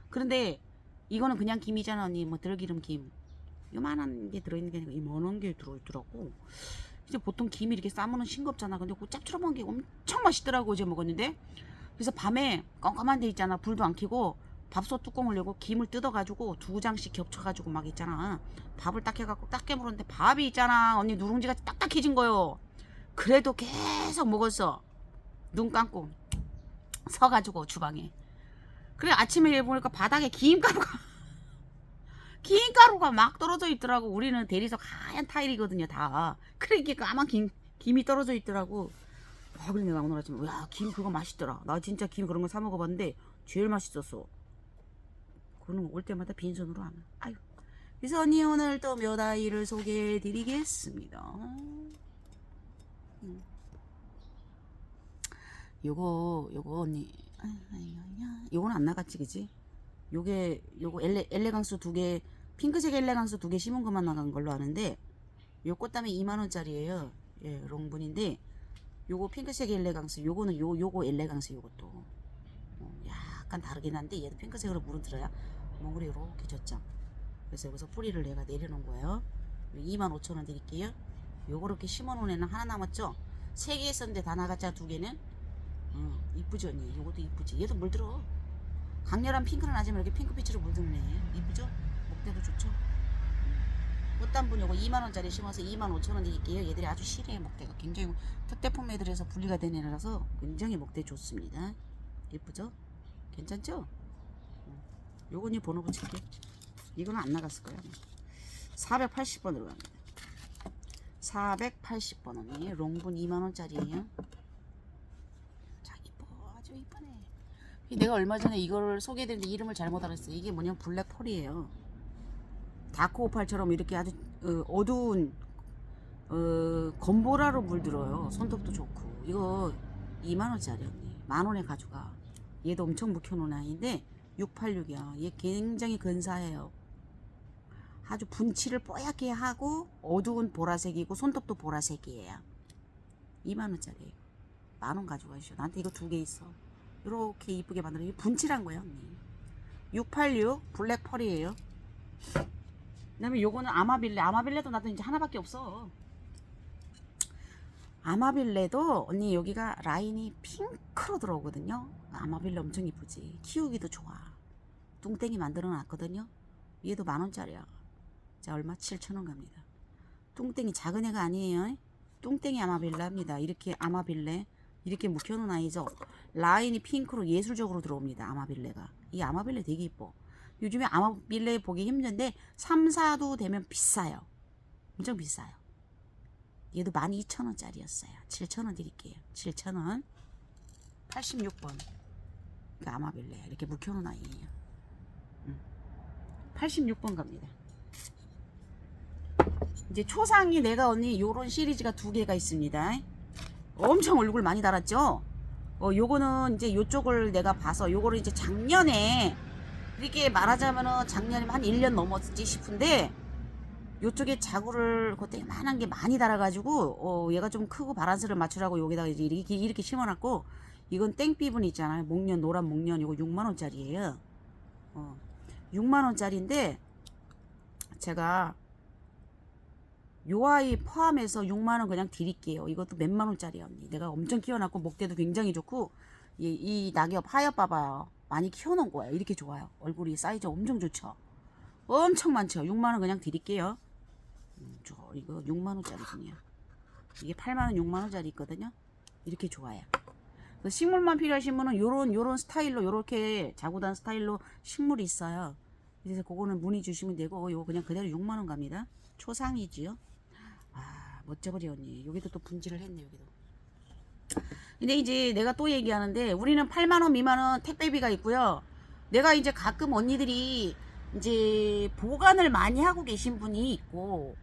[SPEAKER 1] 그런데 이거는 그냥 김이잖아 언니. 뭐 들기름 김 요만한 게 들어있는 게 아니라 이만한 게 들어있더라고. 이제 보통 김이 이렇게 싸면은 싱겁잖아. 근데 그 짭조름한 게 엄청 맛있더라고 어제 먹었는데. 그래서 밤에 껌껌한 데 있잖아. 불도 안 켜고 밥솥 뚜껑을 열고 김을 뜯어가지고 2장씩 겹쳐가지고 막 있잖아. 밥을 딱 해갖고 딱 깨물었는데 밥이 있잖아 언니 누룽지가 딱딱해진 거요. 그래도 계속 먹었어. 눈 감고 서가지고 주방에. 그래 아침에 보니까 바닥에 김가루가 막 떨어져 있더라고. 우리는 대리석 하얀 타일이거든요 다. 그러니까 까만 김이 떨어져 있더라고. 그래 내가 오늘 아침에 김 그거 맛있더라. 나 진짜 김 그런 거 사 먹어봤는데 제일 맛있었어. 그거는 올 때마다 빈손으로 안 와. 아유. 그래서 언니 오늘 또 몇 아이를 소개해드리겠습니다. 요거 언니 요거는 안 나갔지 그지? 요거 엘레강스 2개 핑크색 엘레강스 2개 심은 것만 나간 걸로 아는데 요 꽃다미 2만원짜리에요. 예, 롱분인데 요거 핑크색 엘레강스 요거는 요거 엘레강스 요것도 약간 다르긴 한데 얘도 핑크색으로 물은 들어야 몽골이 이렇게 졌죠. 그래서 여기서 뿌리를 내가 내려놓은 거예요. 25,000원 드릴게요. 요거 이렇게 심어놓은 애는 하나 남았죠. 3개 했었는데 다 나갔자 2개는. 이쁘죠 언니. 요것도 이쁘지. 얘도 물들어. 강렬한 핑크는 아니지만 이렇게 핑크빛으로 물드는 애 이쁘죠. 목대도 좋죠. 꽃단분 요거 2만원짜리 심어서 25,000원 드릴게요. 얘들이 아주 실해요. 목대가 굉장히 특대품 애들에서 분리가 된 애라서 굉장히 목대 좋습니다. 예쁘죠? 괜찮죠? 요건 이 번호 붙일게. 이거는 안 나갔을 거야. 480번으로 갑니다. 480번 언니 롱분 2만원짜리에요. 자 이뻐. 아주 이쁘네. 내가 얼마 전에 이걸 소개해드렸는데 이름을 잘못 알았어요. 이게 뭐냐면 블랙펄이에요. 다크오팔처럼 이렇게 아주 어두운 건보라로 물들어요. 손톱도 좋고. 이거 2만원짜리 언니. 만원에 가져가. 얘도 엄청 묵혀놓은 아이인데 686이야. 얘 굉장히 근사해요. 아주 분칠을 뽀얗게 하고 어두운 보라색이고 손톱도 보라색이에요. 2만원짜리. 만원 가져가시오. 나한테 이거 2개 있어. 이렇게 이쁘게 만들어. 이게 분칠한 거예요 언니. 686 블랙펄이에요. 그 다음에 요거는 아마빌레도 나도 이제 하나밖에 없어. 아마빌레도 언니 여기가 라인이 핑크로 들어오거든요. 아마빌레 엄청 이쁘지. 키우기도 좋아. 뚱땡이 만들어 놨거든요. 얘도 만원짜리야. 자 얼마? 7,000원 갑니다. 뚱땡이 작은 애가 아니에요. 뚱땡이 아마빌레입니다. 이렇게 아마빌레 이렇게 묵혀놓은 아이죠. 라인이 핑크로 예술적으로 들어옵니다. 아마빌레가. 이 아마빌레 되게 이뻐. 요즘에 아마빌레 보기 힘든데 3, 4도 되면 비싸요. 엄청 비싸요. 얘도 12,000원짜리였어요. 7,000원 드릴게요. 7,000원. 86번. 그 아마빌레 이렇게 묵혀놓은 아이예요. 86번 갑니다. 이제 초상이 내가 언니 요런 시리즈가 2개가 있습니다. 엄청 얼굴 많이 달았죠? 요거는 이제 요쪽을 내가 봐서 요거를 이제 작년에 이렇게 말하자면은 작년에 한 1년 넘었지 싶은데 요쪽에 자구를 그때 요만한 게 많이 달아가지고 얘가 좀 크고 바란스를 맞추라고 여기다가 이제 이렇게 심어놨고 이건 땡비분 있잖아요. 목련, 노란 목련. 이거 6만원짜리예요. 6만원짜리인데 제가 요 아이 포함해서 6만원 그냥 드릴게요. 이것도 몇만원짜리야 언니. 내가 엄청 키워놨고 목대도 굉장히 좋고 이 낙엽 하엽 봐봐요. 많이 키워놓은 거예요. 이렇게 좋아요. 얼굴이 사이즈 엄청 좋죠. 엄청 많죠. 6만원 그냥 드릴게요. 이거 6만원짜리군요. 이게 8만원 6만원짜리 있거든요. 이렇게 좋아요. 식물만 필요하신 분은 요런 스타일로 요렇게 자구단 스타일로 식물이 있어요. 그래서 그거는 문의 주시면 되고 요거 그냥 그대로 6만원 갑니다. 초상이지요. 아 멋져버리 언니. 여기도 또 분질을 했네. 여기도. 근데 이제 내가 또 얘기하는데 우리는 8만원 미만은 택배비가 있고요. 내가 이제 가끔 언니들이 이제 보관을 많이 하고 계신 분이 있고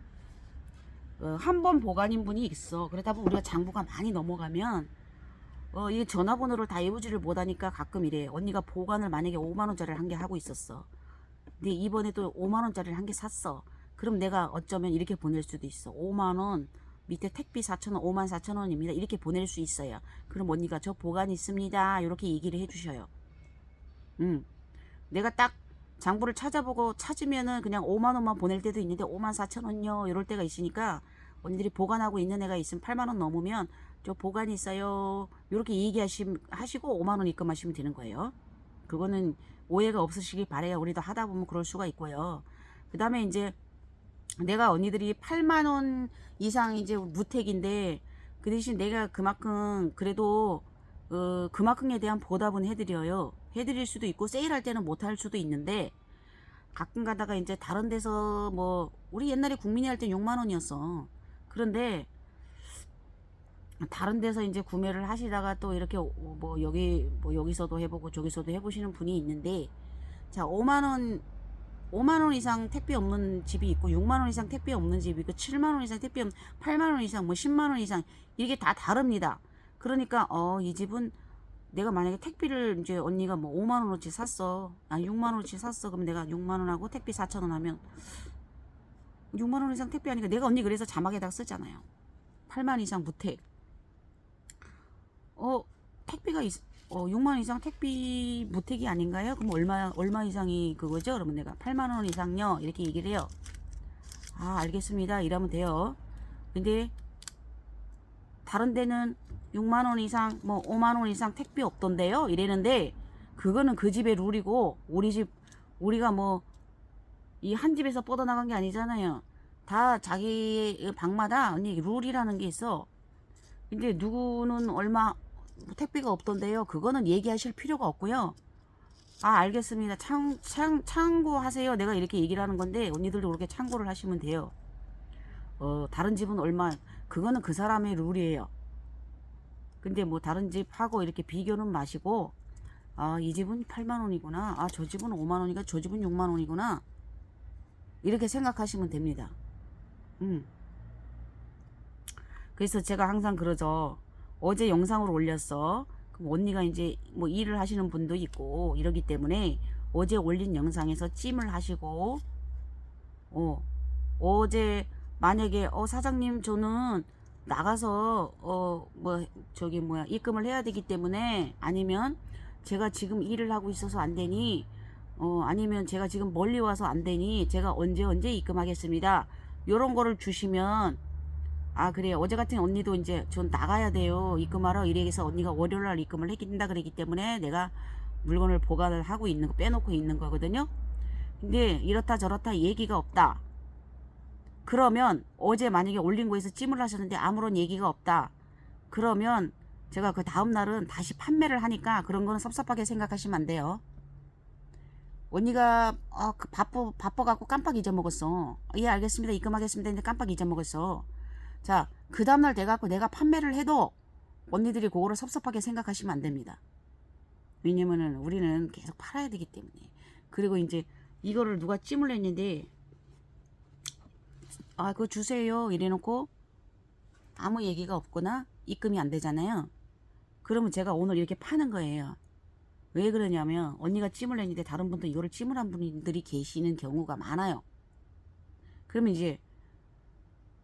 [SPEAKER 1] 한 번 보관인 분이 있어. 그러다 보면 우리가 장부가 많이 넘어가면 이 전화번호를 다 외우지를 못하니까 가끔 이래. 언니가 보관을 만약에 5만원짜리를 한 개 하고 있었어. 근데 이번에 또 5만원짜리를 한 개 샀어. 그럼 내가 어쩌면 이렇게 보낼 수도 있어. 5만원 밑에 택비 4,000원 54,000원입니다. 이렇게 보낼 수 있어요. 그럼 언니가 저 보관 있습니다. 이렇게 얘기를 해주셔요. 내가 딱 장부를 찾아보고 찾으면은 그냥 5만원만 보낼 때도 있는데 54,000원요 이럴 때가 있으니까 언니들이 보관하고 있는 애가 있으면 8만원 넘으면 저 보관이 있어요 이렇게 얘기하시고 5만원 입금하시면 되는 거예요. 그거는 오해가 없으시길 바래요. 우리도 하다 보면 그럴 수가 있고요. 그 다음에 이제 내가 언니들이 8만원 이상 이제 무택인데 그 대신 내가 그만큼 그래도 그만큼에 대한 보답은 해드려요. 해드릴 수도 있고 세일할 때는 못할 수도 있는데 가끔 가다가 이제 다른 데서 뭐 우리 옛날에 국민이 할 때 6만원이었어. 그런데 다른 데서 이제 구매를 하시다가 또 이렇게 뭐 여기서도 해보고 저기서도 해보시는 분이 있는데 자 5만원 이상 택배 없는 집이 있고 6만원 이상 택배 없는 집이 있고 7만원 이상 택배 없는 8만원 이상 뭐 10만원 이상 이게 다 다릅니다. 그러니까 이 집은 내가 만약에 택배를 이제 언니가 뭐 5만원어치 샀어. 아니 6만원어치 샀어. 그럼 내가 6만원하고 택배 4,000원 하면 6만원 이상 택배 하니까 내가 언니 그래서 자막에다가 쓰잖아요. 8만 이상 무택. 택배가 6만원 이상 택배 무택이 아닌가요? 그럼 얼마 이상이 그거죠? 그러면 내가 8만원 이상요. 이렇게 얘기를 해요. 아 알겠습니다. 이러면 돼요. 근데 다른 데는 6만원 이상 뭐 5만원 이상 택배 없던데요 이랬는데 그거는 그 집의 룰이고 우리가 뭐 이 한 집에서 뻗어나간 게 아니잖아요. 다 자기 방마다 언니 룰이라는 게 있어. 근데 누구는 얼마 택배가 없던데요 그거는 얘기하실 필요가 없고요. 아 알겠습니다. 참고하세요. 내가 이렇게 얘기를 하는 건데 언니들도 그렇게 참고를 하시면 돼요. 다른 집은 얼마 그거는 그 사람의 룰이에요. 근데 뭐 다른 집하고 이렇게 비교는 마시고 이 집은 8만원이구나. 저 집은 5만원이니까 저 집은 6만원이구나. 이렇게 생각하시면 됩니다. 그래서 제가 항상 그러죠. 어제 영상을 올렸어. 그럼 언니가 이제 뭐 일을 하시는 분도 있고 이러기 때문에 어제 올린 영상에서 찜을 하시고 어제 만약에 사장님 저는 나가서 입금을 해야 되기 때문에 아니면 제가 지금 일을 하고 있어서 안 되니 아니면 제가 지금 멀리 와서 안 되니 제가 언제 입금하겠습니다. 요런 거를 주시면 그래 어제 같은 언니도 이제 전 나가야 돼요 입금하러 이래서 언니가 월요일날 입금을 해준다 그러기 때문에 내가 물건을 보관을 하고 있는 거 빼놓고 있는 거거든요. 근데 이렇다 저렇다 얘기가 없다. 그러면 어제 만약에 올린 거에서 찜을 하셨는데 아무런 얘기가 없다. 그러면 제가 그 다음날은 다시 판매를 하니까 그런 거는 섭섭하게 생각하시면 안 돼요. 언니가 바빠갖고 깜빡 잊어먹었어. 예 알겠습니다 입금하겠습니다 근데 깜빡 잊어먹었어. 자 그 다음날 돼갖고 내가 판매를 해도 언니들이 그거를 섭섭하게 생각하시면 안 됩니다. 왜냐면은 우리는 계속 팔아야 되기 때문에. 그리고 이제 이거를 누가 찜을 했는데 그거 주세요 이래놓고 아무 얘기가 없거나 입금이 안 되잖아요. 그러면 제가 오늘 이렇게 파는 거예요. 왜 그러냐면 언니가 찜을 했는데 다른 분도 이거를 찜을 한 분들이 계시는 경우가 많아요. 그러면 이제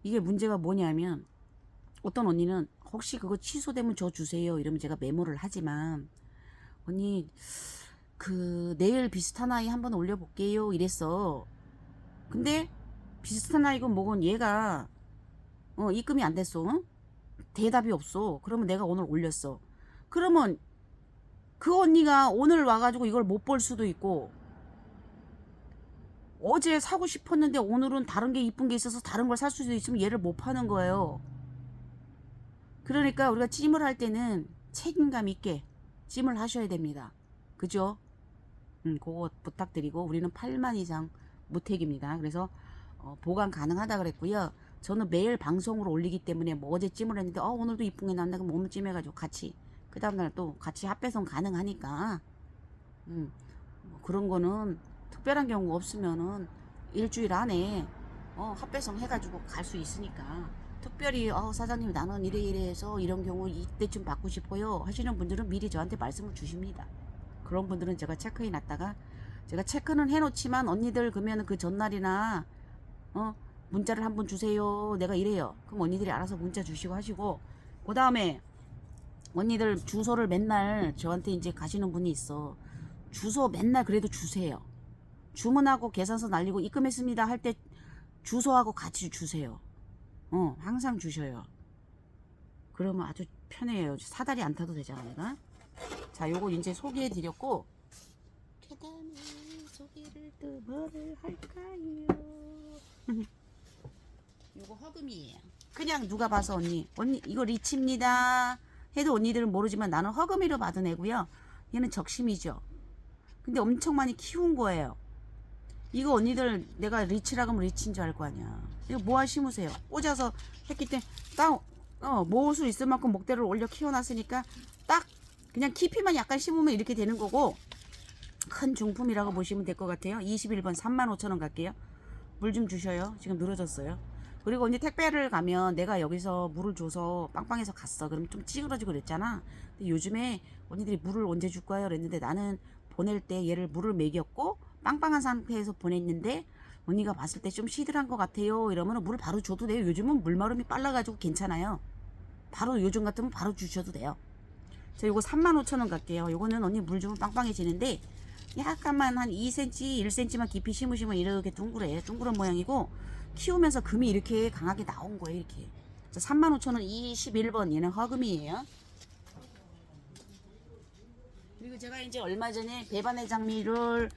[SPEAKER 1] 이게 문제가 뭐냐면 어떤 언니는 혹시 그거 취소되면 저 주세요 이러면 제가 메모를 하지만, 언니 그 내일 비슷한 아이 한번 올려볼게요 이랬어. 근데 비슷한 아이고 뭐건 얘가 입금이 안 됐어. 대답이 없어. 그러면 내가 오늘 올렸어. 그러면 그 언니가 오늘 와가지고 이걸 못 볼 수도 있고, 어제 사고 싶었는데 오늘은 다른 게 이쁜 게 있어서 다른 걸 살 수도 있으면 얘를 못 파는 거예요. 그러니까 우리가 찜을 할 때는 책임감 있게 찜을 하셔야 됩니다. 그죠? 그거 부탁드리고, 우리는 8만 이상 무택입니다. 그래서 보관 가능하다 그랬고요. 저는 매일 방송으로 올리기 때문에 뭐 어제 찜을 했는데 오늘도 이쁜 게 났네 그럼 오늘 찜해가지고 같이 그 다음날 또 같이 합배송 가능하니까, 뭐 그런 거는 특별한 경우가 없으면은 일주일 안에 합배송 해가지고 갈 수 있으니까, 특별히 사장님 나는 이래 이래 해서 이런 경우 이때쯤 받고 싶어요 하시는 분들은 미리 저한테 말씀을 주십니다. 그런 분들은 제가 체크해 놨다가, 제가 체크는 해놓지만 언니들 그러면 그 전날이나 문자를 한번 주세요 내가 이래요. 그럼 언니들이 알아서 문자 주시고 하시고, 그 다음에 언니들 주소를 맨날 저한테 이제 가시는 분이 있어. 주소 맨날 그래도 주세요. 주문하고 계산서 날리고 입금했습니다 할 때 주소하고 같이 주세요. 항상 주셔요. 그러면 아주 편해요. 사다리 안 타도 되잖아 내가. 자, 요거 이제 소개해 드렸고, 그 다음에 소개를 또 뭐를 할까요? 요거 허금이에요. 그냥 누가 봐서 언니 이거 리치입니다 해도 언니들은 모르지만 나는 허금이로 받은 애고요. 얘는 적심이죠. 근데 엄청 많이 키운 거예요. 이거 언니들 내가 리치라고 하면 리치인 줄 알 거 아니야. 이거 뭐하 심으세요. 꽂아서 했기 때문에 딱 모을 수 있을 만큼 목대를 올려 키워놨으니까 딱 그냥 깊이만 약간 심으면 이렇게 되는 거고, 큰 중품이라고 보시면 될 것 같아요. 21번 35,000원 갈게요. 물 좀 주셔요. 지금 늘어졌어요. 그리고 언니 택배를 가면 내가 여기서 물을 줘서 빵빵해서 갔어. 그럼 좀 찌그러지고 그랬잖아. 근데 요즘에 언니들이 물을 언제 줄 거예요? 그랬는데 나는 보낼 때 얘를 물을 먹였고 빵빵한 상태에서 보냈는데 언니가 봤을 때 좀 시들한 것 같아요 이러면 물을 바로 줘도 돼요. 요즘은 물마름이 빨라가지고 괜찮아요. 바로 요즘 같으면 바로 주셔도 돼요. 자, 요거 35,000원 갈게요. 요거는 언니 물 주면 빵빵해지는데 약간만 한 2cm 1cm만 깊이 심으시면 이렇게 둥그런 모양이고, 키우면서 금이 이렇게 강하게 나온 거예요. 이렇게. 자, 35,000원 21번 얘는 허금이에요. 그리고 제가 이제 얼마 전에 배반의 장미를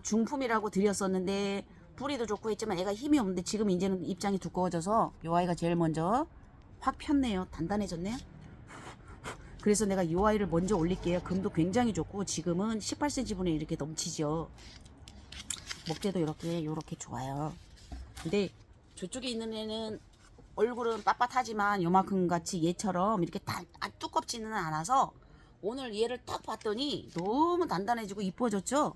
[SPEAKER 1] 중품이라고 드렸었는데 뿌리도 좋고 했지만 애가 힘이 없는데 지금 이제는 입장이 두꺼워져서 요 아이가 제일 먼저 확 폈네요. 단단해졌네요. 그래서 내가 이 아이를 먼저 올릴게요. 금도 굉장히 좋고 지금은 18cm분에 이렇게 넘치죠. 목대도 이렇게 좋아요. 근데 저쪽에 있는 애는 얼굴은 빳빳하지만 요만큼 같이 얘처럼 이렇게 두껍지는 않아서 오늘 얘를 딱 봤더니 너무 단단해지고 이뻐졌죠.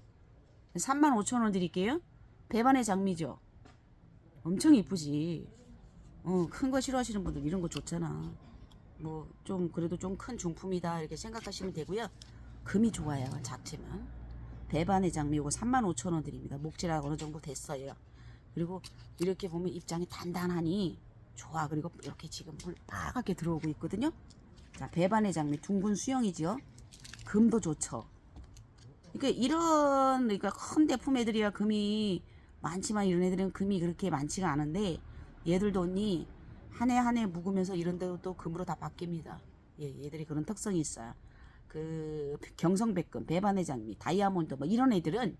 [SPEAKER 1] 35,000원 드릴게요. 배반의 장미죠. 엄청 이쁘지. 큰 거 싫어하시는 분들 이런 거 좋잖아. 뭐 좀 그래도 좀 큰 중품이다 이렇게 생각하시면 되고요. 금이 좋아요. 작지만 배반의 장미 이거 35,000원 드립니다. 목질하고 어느 정도 됐어요. 그리고 이렇게 보면 입장이 단단하니 좋아. 그리고 이렇게 지금 물 빨갛게 들어오고 있거든요. 자, 배반의 장미 둥근 수영이죠. 금도 좋죠. 그러니까 큰 대품 애들이야 금이 많지만 이런 애들은 금이 그렇게 많지가 않은데 얘들도 언니 한 해 한 해 묵으면서 이런 데도 또 금으로 다 바뀝니다. 예, 얘들이 그런 특성이 있어요. 그 경성백금, 배반의 장미, 다이아몬드 뭐 이런 애들은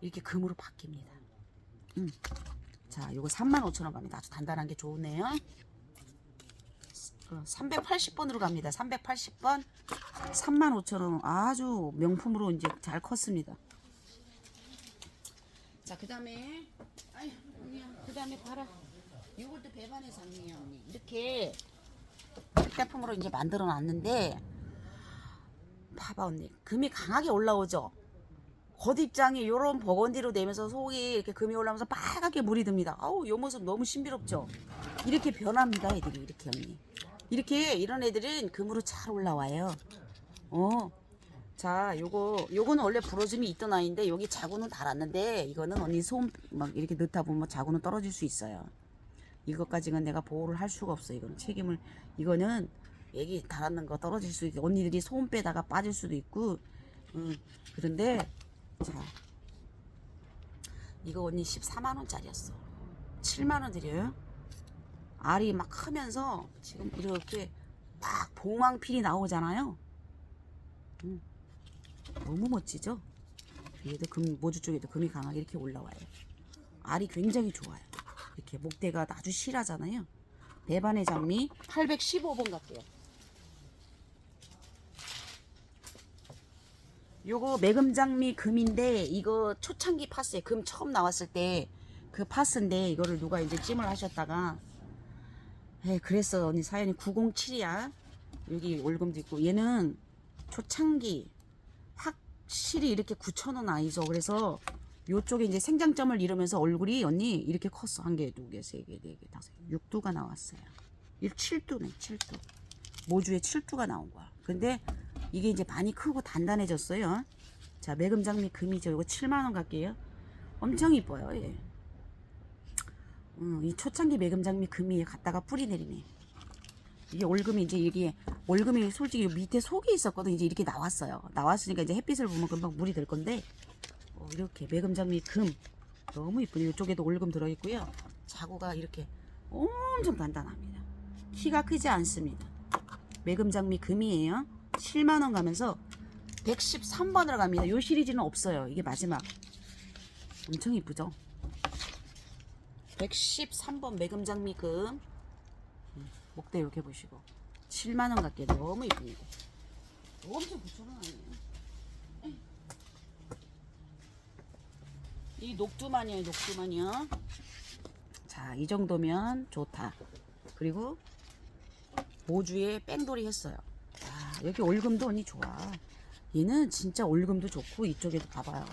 [SPEAKER 1] 이렇게 금으로 바뀝니다. 자, 요거 35,000원 갑니다. 아주 단단한 게 좋네요. 380번으로 갑니다. 380번 35,000원 아주 명품으로 이제 잘 컸습니다. 자, 그 다음에 그 다음에 봐라. 이것도 배반의 장미야 언니. 이렇게 택배품으로 이제 만들어 놨는데 봐봐 언니. 금이 강하게 올라오죠. 겉입장이 요런 버건디로 되면서 속이 이렇게 금이 올라오면서 빨갛게 물이 듭니다. 아우, 요 모습 너무 신비롭죠. 이렇게 변합니다 애들이. 이렇게 언니. 이렇게 이런 애들은 금으로 잘 올라와요. 자, 요거는 원래 부러짐이 있던 아이인데 여기 자구는 달았는데 이거는 언니 솜 막 이렇게 넣다 보면 자구는 떨어질 수 있어요. 이것까지는 내가 보호를 할 수가 없어. 이거는 책임을, 이거는 애기 달았는 거 떨어질 수도 있고 언니들이 소음 빼다가 빠질 수도 있고. 그런데 자, 이거 언니 14만원짜리였어. 7만원 드려요. 알이 막 크면서 지금 이렇게 막 봉황필이 나오잖아요. 너무 멋지죠? 얘도 모주 쪽에도 금이 강하게 이렇게 올라와요. 알이 굉장히 좋아요. 이렇게 목대가 아주 실하잖아요. 대반의 장미 815번 갈게요. 요거 매금장미 금인데 이거 초창기 파스에 금 처음 나왔을 때 그 파스인데 이거를 누가 이제 찜을 하셨다가 그랬어. 언니 사연이 907이야. 여기 올금도 있고 얘는 초창기 확실히 이렇게 9,000원 아니죠. 그래서 요쪽에 이제 생장점을 이루면서 얼굴이 언니 이렇게 컸어. 1개, 2개, 3개, 4개, 5개, 6두가 나왔어요. 7두네, 7두. 모주에 7두가 나온 거야. 근데 이게 이제 많이 크고 단단해졌어요. 자, 매금장미 금이죠. 이거 7만원 갈게요. 엄청 이뻐요. 예. 이 초창기 매금장미 금이 갖다가 뿌리 내리네. 이게 올금이 이제 이게 올금이 솔직히 밑에 속이 있었거든. 이제 이렇게 나왔어요. 나왔으니까 이제 햇빛을 보면 금방 물이 될 건데 이렇게 매금장미 금 너무 이쁘네. 이쪽에도 올금 들어있고요. 자구가 이렇게 엄청 단단합니다. 키가 크지 않습니다. 매금장미 금이에요. 7만원 가면서 113번으로 갑니다. 요 시리즈는 없어요. 이게 마지막. 엄청 이쁘죠? 113번 매금장미 금. 목대 이렇게 보시고 7만원 갖게 너무 이쁩니다. 엄청 9,000원 아니에요? 이 녹두마니요. 녹두마니요. 자, 이 정도면 좋다. 그리고 모주에 뺑돌이 했어요. 자, 여기 올금도 언니 좋아. 얘는 진짜 올금도 좋고 이쪽에도 봐봐요.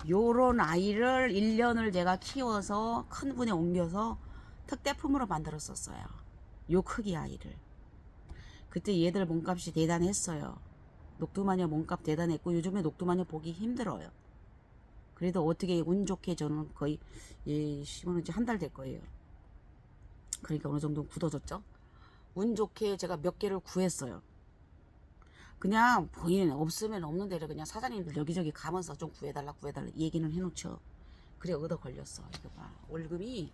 [SPEAKER 1] 요런 아이를 1년을 제가 키워서 큰 분에 옮겨서 특대품으로 만들었었어요. 요 크기 아이를. 그때 얘들 몸값이 대단했어요. 녹두마녀 몸값 대단했고 요즘에 녹두마녀 보기 힘들어요. 그래도 어떻게 운 좋게 저는 거의 심은 지 한 달 될 거예요. 그러니까 어느 정도 굳어졌죠. 운 좋게 제가 몇 개를 구했어요. 그냥 본인 없으면 없는 데를 그냥 사장님들 여기저기 가면서 좀 구해달라 얘기는 해놓죠. 그래 얻어 걸렸어. 이거 봐. 월급이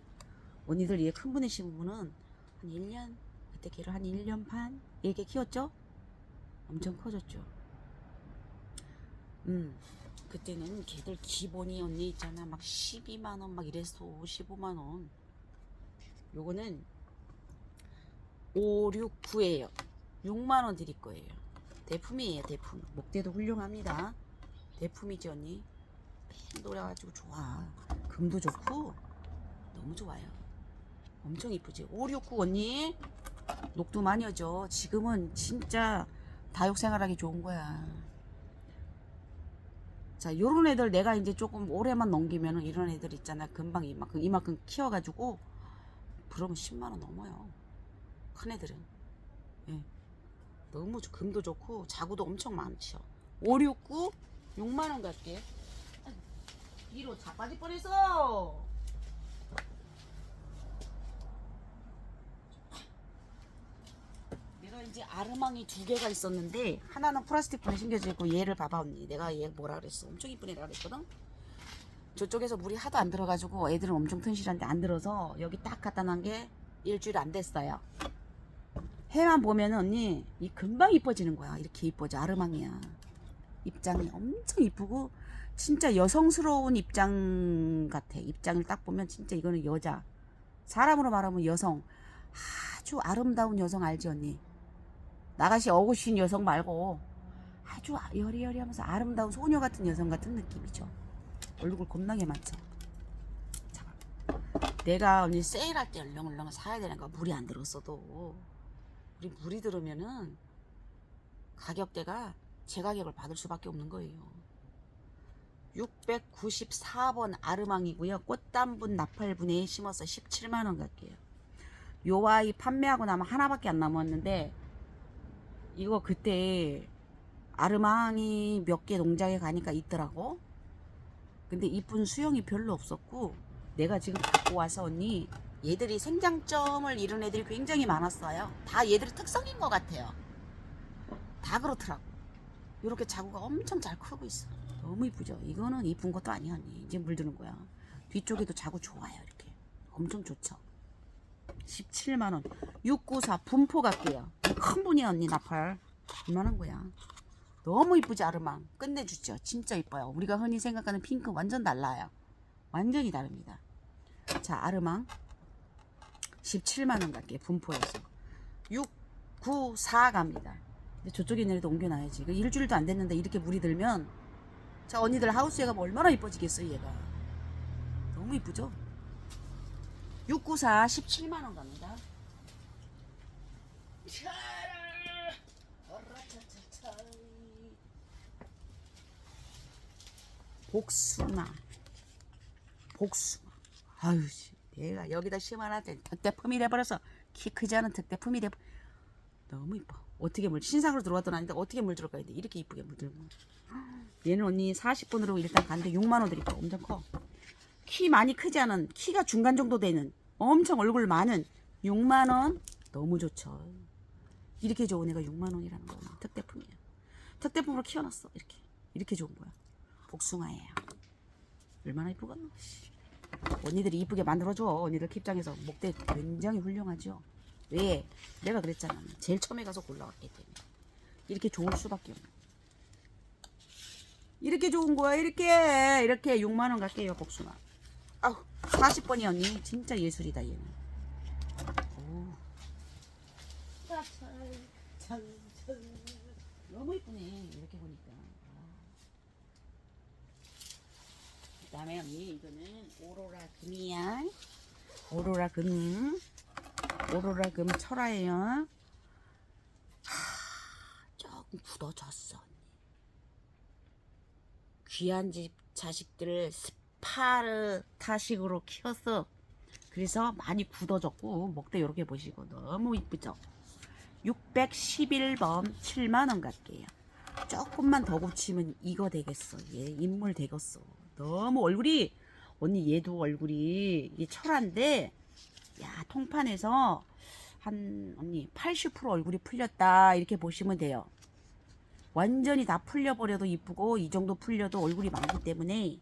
[SPEAKER 1] 언니들 얘 큰 분이 심은 분은 한 1년 그때 걔를 한 1년 반 이렇게 키웠죠. 엄청 커졌죠. 그때는 걔들 기본이 언니 있잖아 막 12만원 막 이랬어. 15만원. 요거는 5, 6, 9에요 6만원 드릴 거예요. 대품이에요. 대품. 목대도 훌륭합니다. 대품이지 언니. 노래가지고 좋아. 금도 좋고 너무 좋아요. 엄청 이쁘지. 5, 6, 9 언니 녹두 마녀죠. 지금은 진짜 다육생활하기 좋은 거야. 자, 요런 애들 내가 이제 조금 오래만 넘기면은 이런 애들 있잖아. 금방 이만큼 키워가지고 그러면 10만원 넘어요. 큰 애들은. 예. 너무 금도 좋고 자구도 엄청 많죠. 5, 6, 9 6만원 갈게. 뒤로 자빠질 뻔했어. 내가 이제 아르망이 2개가 있었는데 하나는 플라스틱 분에 심겨져 있고 얘를 봐봐 언니. 내가 얘 뭐라 그랬어. 엄청 이쁜 애라 그랬거든. 저쪽에서 물이 하도 안 들어가지고 애들은 엄청 튼실한데 안 들어서 여기 딱 갖다 놓은 게 일주일 안 됐어요. 해만 보면은 언니 이 금방 이뻐지는 거야. 이렇게 이뻐져. 아르망이야. 입장이 엄청 이쁘고 진짜 여성스러운 입장 같아. 입장을 딱 보면 진짜 이거는 여자. 사람으로 말하면 여성. 아주 아름다운 여성 알지 언니? 나가시 어구신 여성 말고 아주 여리여리하면서 아름다운 소녀 같은 여성 같은 느낌이죠. 얼굴 겁나게 많죠. 자, 내가 언니 세일할 때 얼렁얼렁 사야 되는 거 물이 안 들었어도 우리 물이 들으면은 가격대가 제 가격을 받을 수밖에 없는 거예요. 694번 아르망이고요. 꽃단분 나팔분에 심어서 17만원 갈게요. 요 아이 판매하고 나면 하나밖에 안 남았는데 이거 그때 아르망이 몇 개 농장에 가니까 있더라고. 근데 이쁜 수영이 별로 없었고 내가 지금 갖고 와서 언니 얘들이 생장점을 잃은 애들이 굉장히 많았어요. 다 얘들의 특성인 것 같아요. 다 그렇더라고. 이렇게 자구가 엄청 잘 크고 있어. 너무 이쁘죠? 이거는 이쁜 것도 아니야, 언니. 이제 물드는 거야. 뒤쪽에도 자구 좋아요, 이렇게. 엄청 좋죠. 17만원. 694 분포 갈게요. 큰 분이야, 언니. 나팔. 이만한 거야. 너무 이쁘지, 아르망. 끝내주죠. 진짜 이뻐요. 우리가 흔히 생각하는 핑크 완전 달라요. 완전히 다릅니다. 자, 아르망. 17만원 갈게요. 분포에서. 694 갑니다. 근데 저쪽에 있는 애도 옮겨놔야지. 일주일도 안 됐는데 이렇게 물이 들면, 자, 언니들 하우스에 가면 얼마나 이뻐지겠어요, 얘가. 너무 이쁘죠? 694 17만원 갑니다. 복숭아. 복숭아. 아유, 내가 여기다 심어놨더니 특대품이 돼버려서 키 크지 않은 특대품이 돼. 너무 이뻐. 어떻게 물 신상으로 들어왔던 아닌데 어떻게 물 들어가야 돼? 이렇게 이쁘게 물들고. 얘는 언니 40분으로 일단 갔는데 6만원 드릴까? 엄청 커. 키 많이 크지 않은, 키가 중간 정도 되는, 엄청 얼굴 많은 6만원. 너무 좋죠. 이렇게 좋은 애가 6만원이라는 거야. 특대품이야. 특대품으로 키워놨어. 이렇게 좋은 거야. 복숭아예요. 얼마나 이쁘겠노. 언니들이 이쁘게 만들어줘. 언니들 킵장에서 목대 굉장히 훌륭하죠. 왜? 내가 그랬잖아. 제일 처음에 가서 골라왔기 때문에. 이렇게 좋을 수밖에 없네. 이렇게 좋은 거야. 이렇게 6만원 갈게요. 복숭아. 아우, 40번이 언니. 진짜 예술이다 얘는. 오. 너무 이쁘네. 이렇게 보니까. 그 다음에 언니 이거는 오로라 금이야. 오로라 금. 오로라 금 철화예요. 조금 굳어졌어. 귀한 집 자식들을 스파르타식으로 키웠어. 그래서 많이 굳어졌고 목대 이렇게 보시고 너무 이쁘죠. 611번 7만원 갈게요. 조금만 더 고치면 이거 되겠어. 얘 인물 되겠어. 너무 얼굴이, 언니 얘도 얼굴이 이게 철한데, 야, 통판에서 한 언니 80% 얼굴이 풀렸다 이렇게 보시면 돼요. 완전히 다 풀려버려도 이쁘고 이 정도 풀려도 얼굴이 많기 때문에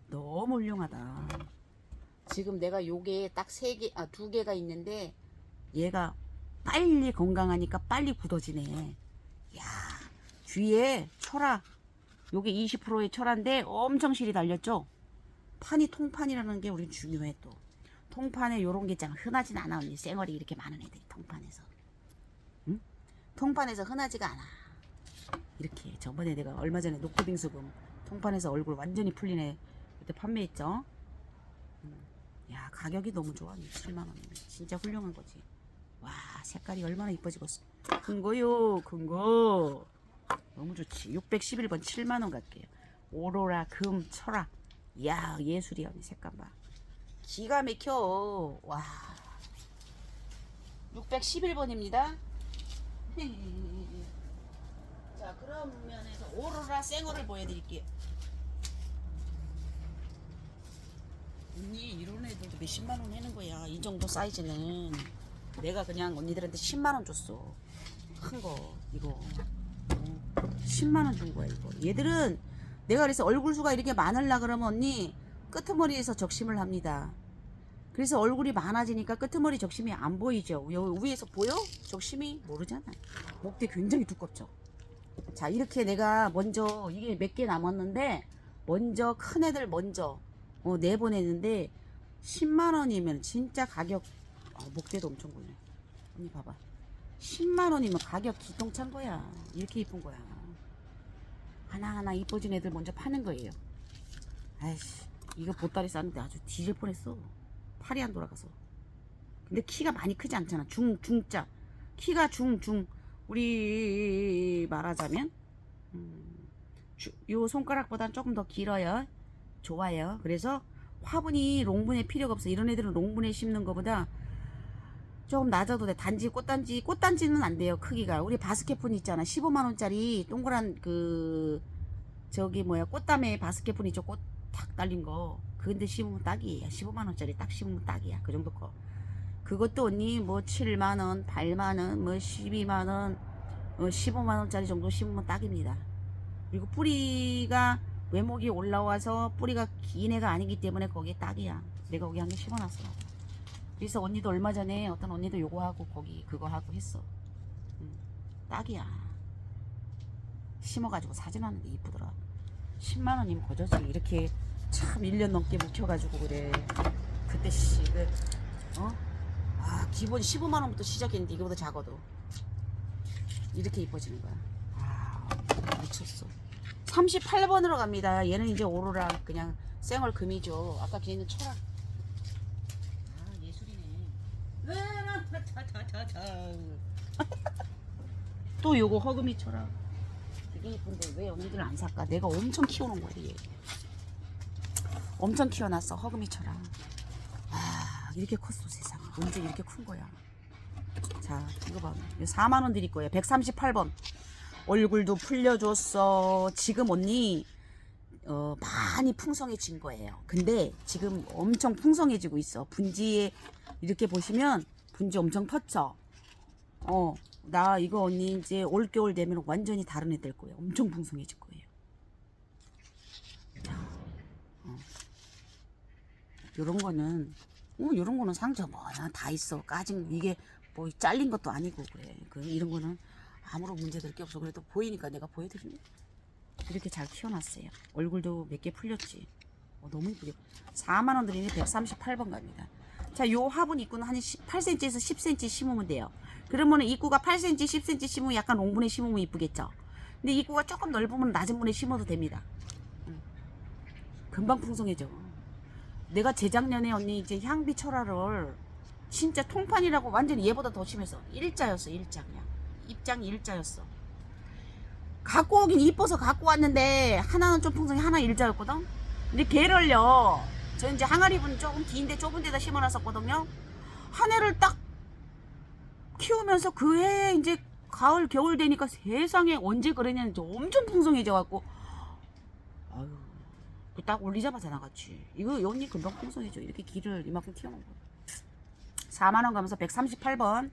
[SPEAKER 1] 너무 훌륭하다. 지금 내가 요게 딱 2개가 있는데 얘가 빨리 건강하니까 빨리 굳어지네. 야, 뒤에 철화, 요게 20%의 철화인데 엄청 실이 달렸죠. 판이 통판이라는 게 우린 중요해. 또 통판에 요런 게 있잖아. 흔하진 않아 언니. 쌩얼이 이렇게 많은 애들이 통판에서. 응? 통판에서 흔하지가 않아. 이렇게 저번에 내가 얼마 전에 노코빙수금 통판에서 얼굴 완전히 풀린 애 그때 판매했죠. 야, 가격이 너무 좋아. 7만원이면 진짜 훌륭한 거지. 와, 색깔이 얼마나 이뻐지겠어. 큰 거요. 큰 거 너무 좋지. 611번 7만원 갈게요. 오로라 금 철화. 야, 예술이야. 언니 색감 봐. 기가 막혀. 와, 611번입니다. 자, 그런 면에서 오로라 생얼을 보여드릴게요. 언니 이런 애들도 몇십만원 하는 거야. 이 정도 사이즈는 내가 그냥 언니들한테 10만원 줬어. 큰 거 이거 10만원 준 거야. 이거 얘들은 내가 그래서 얼굴 수가 이렇게 많으려 그러면 언니 끄트머리에서 적심을 합니다. 그래서 얼굴이 많아지니까 끄트머리 적심이 안 보이죠. 위에서 보여? 적심이 모르잖아. 목대 굉장히 두껍죠. 자, 이렇게 내가 먼저 이게 몇 개 남았는데 먼저 큰 애들 먼저 내보냈는데 10만원이면 진짜 가격. 목대도 엄청 굵네. 언니 봐봐. 10만원이면 가격 기똥찬 거야. 이렇게 이쁜 거야. 하나하나 이뻐진 애들 먼저 파는 거예요. 아이씨, 이거 보따리 쌌는데 아주 뒤질 뻔했어. 팔이 안 돌아가서. 근데 키가 많이 크지 않잖아. 중짜. 키가 중. 우리 말하자면 요 손가락보다는 조금 더 길어요. 좋아요. 그래서 화분이 롱분에 필요가 없어. 이런 애들은 롱분에 심는 것보다 조금 낮아도 돼. 단지 꽃단지는 안 돼요. 크기가. 우리 바스켓폰 있잖아. 15만원짜리 동그란 꽃다메 바스켓폰 있죠. 꽃 탁 달린 거. 근데 심으면 딱이에요. 15만원짜리 딱 심으면 딱이야. 그 정도 커. 그것도 언니 뭐 7만원, 8만원, 뭐 12만원, 15만원짜리 정도 심으면 딱입니다. 그리고 뿌리가 외목이 올라와서 뿌리가 긴 애가 아니기 때문에 거기에 딱이야. 내가 거기 한 개 심어놨어. 그래서 언니도 얼마 전에 어떤 언니도 요거 하고 거기 그거 하고 했어. 딱이야. 심어가지고 사진 왔는데 이쁘더라. 10만원이면 거저지. 이렇게 참 1년 넘게 묵혀가지고 그래. 그때 기본 15만원부터 시작했는데 이거보다 작아도 이렇게 이뻐지는 거야. 미쳤어. 38번으로 갑니다. 얘는 이제 오로라 그냥 생얼 금이죠. 아까 걔는 철학. 예술이네. 또 요거 허금이 철학. 되게 예쁜데 왜 언니들은 안 살까? 내가 엄청 키워놓은 거야 얘. 엄청 키워놨어 허금이 철학. 이렇게 컸어 세상에. 언제 이렇게 큰 거야. 자 이거 봐. 4만원 드릴 거예요. 138번. 얼굴도 풀려줬어. 지금 언니 많이 풍성해진 거예요. 근데 지금 엄청 풍성해지고 있어. 분지에 이렇게 보시면 분지 엄청 텄죠. 나 이거 언니 이제 올겨울 되면 완전히 다른 애 될 거예요. 엄청 풍성해질 거예요. 요런 거는 요런 거는 상처 뭐나 다 있어. 까진 이게 뭐 잘린 것도 아니고 그래. 이런 거는 아무런 문제될 게 없어. 그래도 보이니까 내가 보여드리네. 이렇게 잘 키워놨어요. 얼굴도 몇 개 풀렸지. 너무 이쁘게. 4만원 드리니 138번 갑니다. 자, 요 화분 입구는 한 8cm에서 10cm 심으면 돼요. 그러면 입구가 8cm, 10cm 심으면 약간 롱분에 심으면 이쁘겠죠. 근데 입구가 조금 넓으면 낮은 분에 심어도 됩니다. 금방 풍성해져. 내가 재작년에 언니 이제 향비 철화를 진짜 통판이라고 완전히 얘보다 더 심해서 일자였어. 일자 그냥. 입장이 일자였어. 갖고 오긴 이뻐서 갖고 왔는데 하나는 좀 풍성해 하나 일자였거든. 근데 걔를요 저 이제 항아리분 조금 긴데 좁은 데다 심어놨었거든요. 한 해를 딱 키우면서 그 해에 이제 가을 겨울 되니까 세상에 언제 그랬냐는지 엄청 풍성해져 갖고 아유 딱 올리자마자 나갔지. 이거 언니 금방 풍성해져. 이렇게 길을 이만큼 키워놓은 거. 4만원 가면서 138번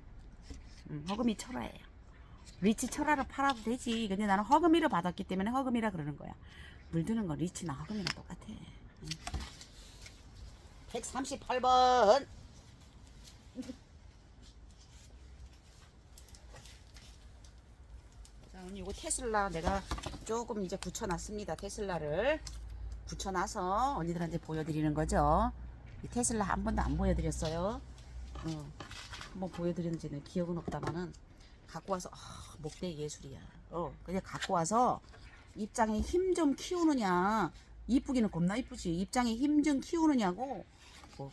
[SPEAKER 1] 허금이 철화예요. 리치 철화로 팔아도 되지. 근데 나는 허금이를 받았기 때문에 허금이라 그러는 거야. 물드는 건 리치나 허금이랑 똑같아. 138번. 자, 언니 이거 테슬라 내가 조금 이제 붙여놨습니다. 테슬라를 붙여놔서 언니들한테 보여드리는 거죠. 이 테슬라 한 번도 안 보여드렸어요. 한번 보여드렸는지는 기억은 없다마는 갖고 와서 목대 예술이야. 그냥 갖고 와서 입장에 힘 좀 키우느냐. 이쁘기는 겁나 이쁘지. 입장에 힘 좀 키우느냐고.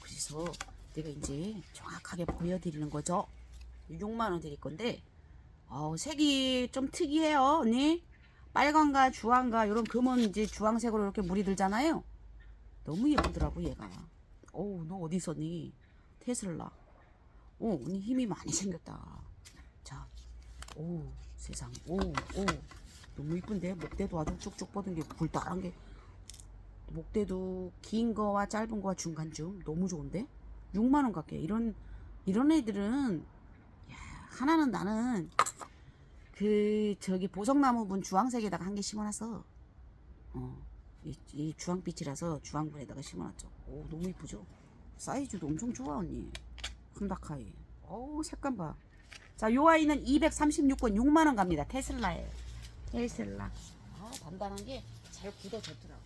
[SPEAKER 1] 그래서 내가 이제 정확하게 보여드리는 거죠. 6만원 드릴 건데 색이 좀 특이해요 언니. 빨간과 주황과 이런 금은 이제 주황색으로 이렇게 물이 들잖아요. 너무 예쁘더라고 얘가. 너 어디 있었니? 테슬라. 언니 힘이 많이 생겼다. 자, 세상에. 너무 이쁜데? 목대도 아주 쭉쭉 뻗은 게 불달한 게. 목대도 긴 거와 짧은 거와 중간쯤. 너무 좋은데? 6만원 갖게. 이런 애들은, 야, 하나는 나는, 보석나무분 주황색에다가 한 개 심어놨어. 이 주황빛이라서 주황분에다가 심어놨죠. 너무 이쁘죠? 사이즈도 엄청 좋아, 언니. 흠닥하이. 색감 봐. 자, 요 아이는 236권 6만원 갑니다. 테슬라예요. 테슬라. 단단한 게 잘 굳어졌더라고.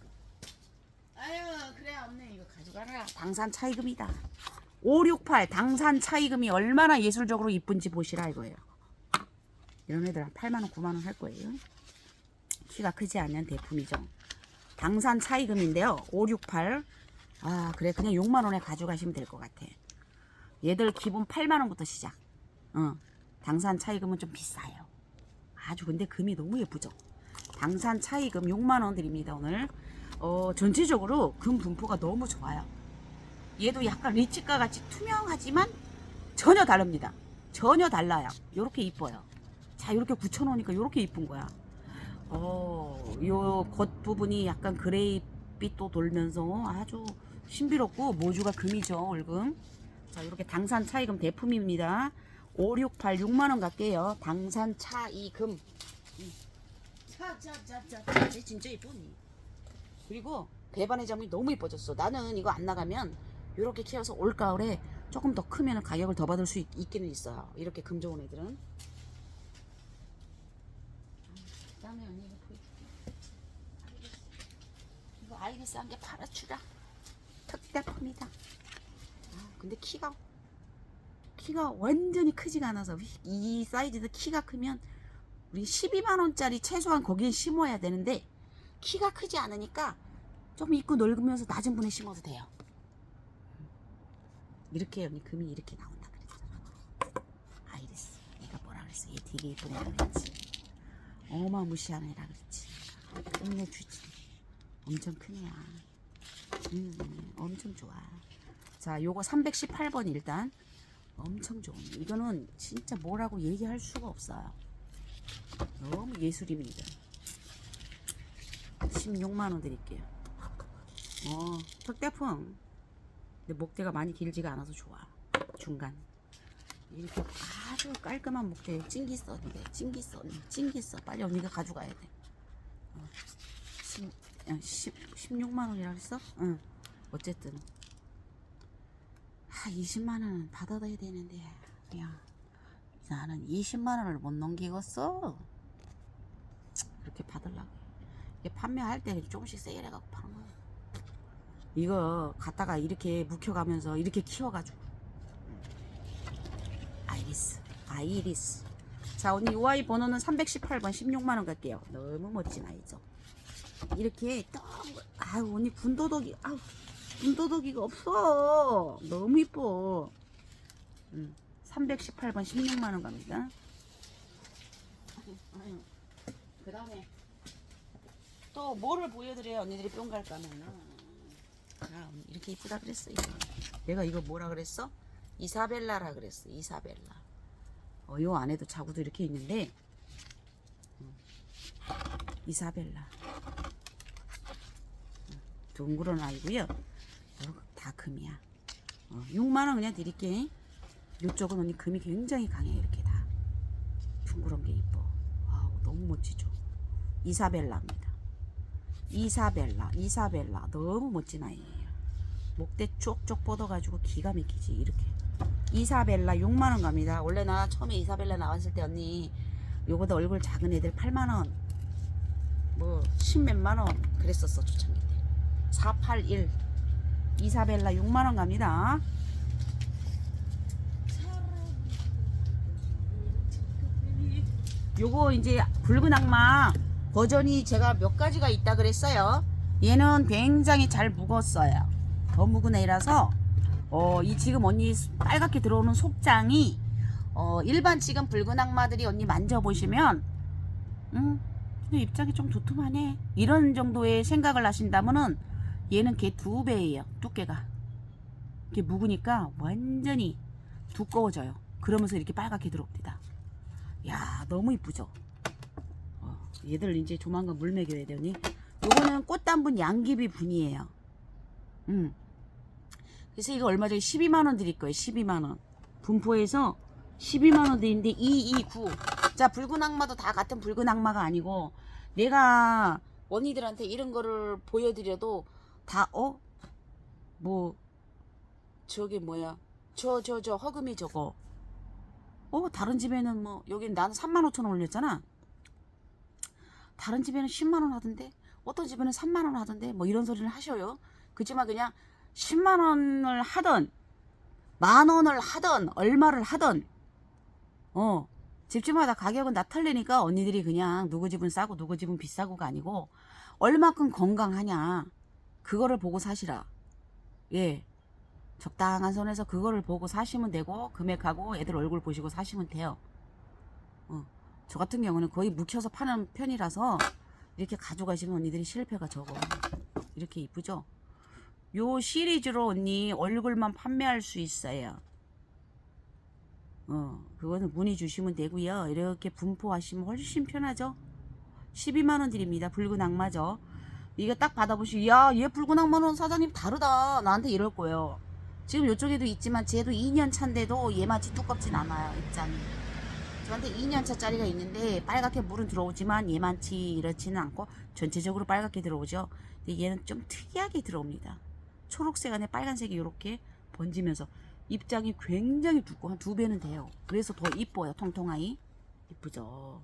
[SPEAKER 1] 아유, 그래, 없네. 이거 가져가라. 당산 차이금이다. 568 당산 차이금이 얼마나 예술적으로 이쁜지 보시라 이거예요. 이런 애들 한 8만원, 9만원 할 거예요. 키가 크지 않는 대품이죠. 당산 차이금인데요. 568. 그래. 그냥 6만원에 가져가시면 될 것 같아. 얘들 기본 8만원부터 시작. 당산 차이금은 좀 비싸요. 아주 근데 금이 너무 예쁘죠. 당산 차이금 6만원 드립니다 오늘. 전체적으로 금 분포가 너무 좋아요. 얘도 약간 리치가 같이 투명하지만 전혀 다릅니다. 전혀 달라요. 요렇게 이뻐요. 자, 요렇게 붙여놓으니까 요렇게 이쁜 거야. 요 겉부분이 약간 그레이빛도 돌면서 아주 신비롭고 모주가 금이죠. 얼금 자, 이렇게 당산 차이금 대품입니다. 568 6만원 갈게요. 당산 차이금. 자, 진짜 이쁘니. 그리고 배반의 점이 너무 이뻐졌어. 나는 이거 안 나가면 이렇게 키워서 올가을에 조금 더 크면 가격을 더 받을 수 있기는 있어요. 이렇게 금 좋은 애들은. 그다음에 언니 이거 보여줄게. 이거 아이리스 한 개 팔아주라. 특대품이다. 근데 키가 완전히 크지가 않아서 이 사이즈도 키가 크면 우리 12만원짜리 최소한 거기에 심어야 되는데 키가 크지 않으니까 좀 입고 넓으면서 낮은 분에 심어도 돼요. 이렇게 언니 금이 이렇게 나온다 그랬잖아. 아이리스 얘가 뭐라 그랬어? 얘 되게 예쁜 애라 그랬지. 어마무시한 애라 그랬지. 끝내주지. 엄청 큰 애야. 엄청 좋아. 자, 요거 318번 일단 엄청 좋은. 이거는 진짜 뭐라고 얘기할 수가 없어요. 너무 예술입니다. 16만원 드릴게요. 특대품. 근데 목대가 많이 길지가 않아서 좋아. 중간. 이렇게 아주 깔끔한 목대. 찡기선인데. 찡기선. 빨리 언니가 가져가야 돼. 16만원이라 했어? 응. 어쨌든. 20만원은 받아야 되는데. 야, 나는 20만원을 못 넘기겠어. 그렇게 받으려고. 이게 판매할 때 조금씩 세일해갖고 파는 거야. 이거 갖다가 이렇게 묵혀가면서 이렇게 키워가지고. 아이리스. 자, 언니 요 아이 번호는 318번 16만원 갈게요. 너무 멋진 아이죠. 이렇게 아유 언니 군더더기가 없어. 너무 이뻐. 318번 16만원 갑니다. 그 다음에 또 뭐를 보여드려야 언니들이 뿅 갈까 하면은 이렇게 이쁘다 그랬어. 내가 이거 뭐라 그랬어? 이사벨라라 그랬어. 이사벨라. 요 안에도 자구도 이렇게 있는데 이사벨라. 둥그런 아이고요. 다 금이야. 6만원 그냥 드릴게. 요쪽은 언니 금이 굉장히 강해. 이렇게 다 둥그런 게 이뻐. 너무 멋지죠. 이사벨라입니다. 이사벨라 너무 멋진 아이예요. 목대 쪽쪽 뻗어가지고 기가 막히지. 이렇게 이사벨라 6만원 갑니다. 원래 나 처음에 이사벨라 나왔을 때 언니 요거보다 얼굴 작은 애들 8만원 뭐 10몇만원 그랬었어. 초창기 때 481 이사벨라 6만원 갑니다. 요거 이제 붉은 악마 버전이 제가 몇 가지가 있다 그랬어요. 얘는 굉장히 잘 묵었어요. 더 묵은 애라서 이 지금 언니 빨갛게 들어오는 속장이 일반 지금 붉은 악마들이 언니 만져보시면 근데 입장이 좀 두툼하네 이런 정도의 생각을 하신다면은 얘는 걔 2배예요. 두께가 이렇게 묵으니까 완전히 두꺼워져요. 그러면서 이렇게 빨갛게 들어옵니다. 야, 너무 이쁘죠? 얘들 이제 조만간 물 먹여야 되니. 요거는 꽃단분 양귀비 분이에요. 그래서 이거 얼마 전에 12만원 드릴 거예요. 12만원. 분포해서 12만원 드리는데 229. 자, 붉은 악마도 다 같은 붉은 악마가 아니고 내가 언니들한테 이런 거를 보여드려도 다 뭐 저게 뭐야 저 허금이 저거 다른 집에는 뭐 여긴 나는 35,000원 올렸잖아. 다른 집에는 10만원 하던데 어떤 집에는 3만원 하던데 뭐 이런 소리를 하셔요. 그치만 그냥 10만원을 하던 만원을 하던 얼마를 하던 집집마다 가격은 다 틀리니까 언니들이 그냥 누구 집은 싸고 누구 집은 비싸고가 아니고 얼마큼 건강하냐 그거를 보고 사시라. 예, 적당한 선에서 그거를 보고 사시면 되고 금액하고 애들 얼굴 보시고 사시면 돼요. 저 같은 경우는 거의 묵혀서 파는 편이라서 이렇게 가져가시면 언니들이 실패가 적어. 이렇게 이쁘죠? 요 시리즈로 언니 얼굴만 판매할 수 있어요. 그거는 문의 주시면 되고요. 이렇게 분포하시면 훨씬 편하죠. 12만원 드립니다. 붉은 악마죠. 이거 딱 받아보시고 야, 얘 붉은 악마는 사장님 다르다 나한테 이럴 거예요. 지금 이쪽에도 있지만 쟤도 2년 차인데도 얘마치 두껍진 않아요. 입장이. 저한테 2년 차짜리가 있는데 빨갛게 물은 들어오지만 얘만치 이렇지는 않고 전체적으로 빨갛게 들어오죠. 근데 얘는 좀 특이하게 들어옵니다. 초록색 안에 빨간색이 이렇게 번지면서 입장이 굉장히 두껍고 한 2배는 돼요. 그래서 더 이뻐요. 통통하이. 이쁘죠.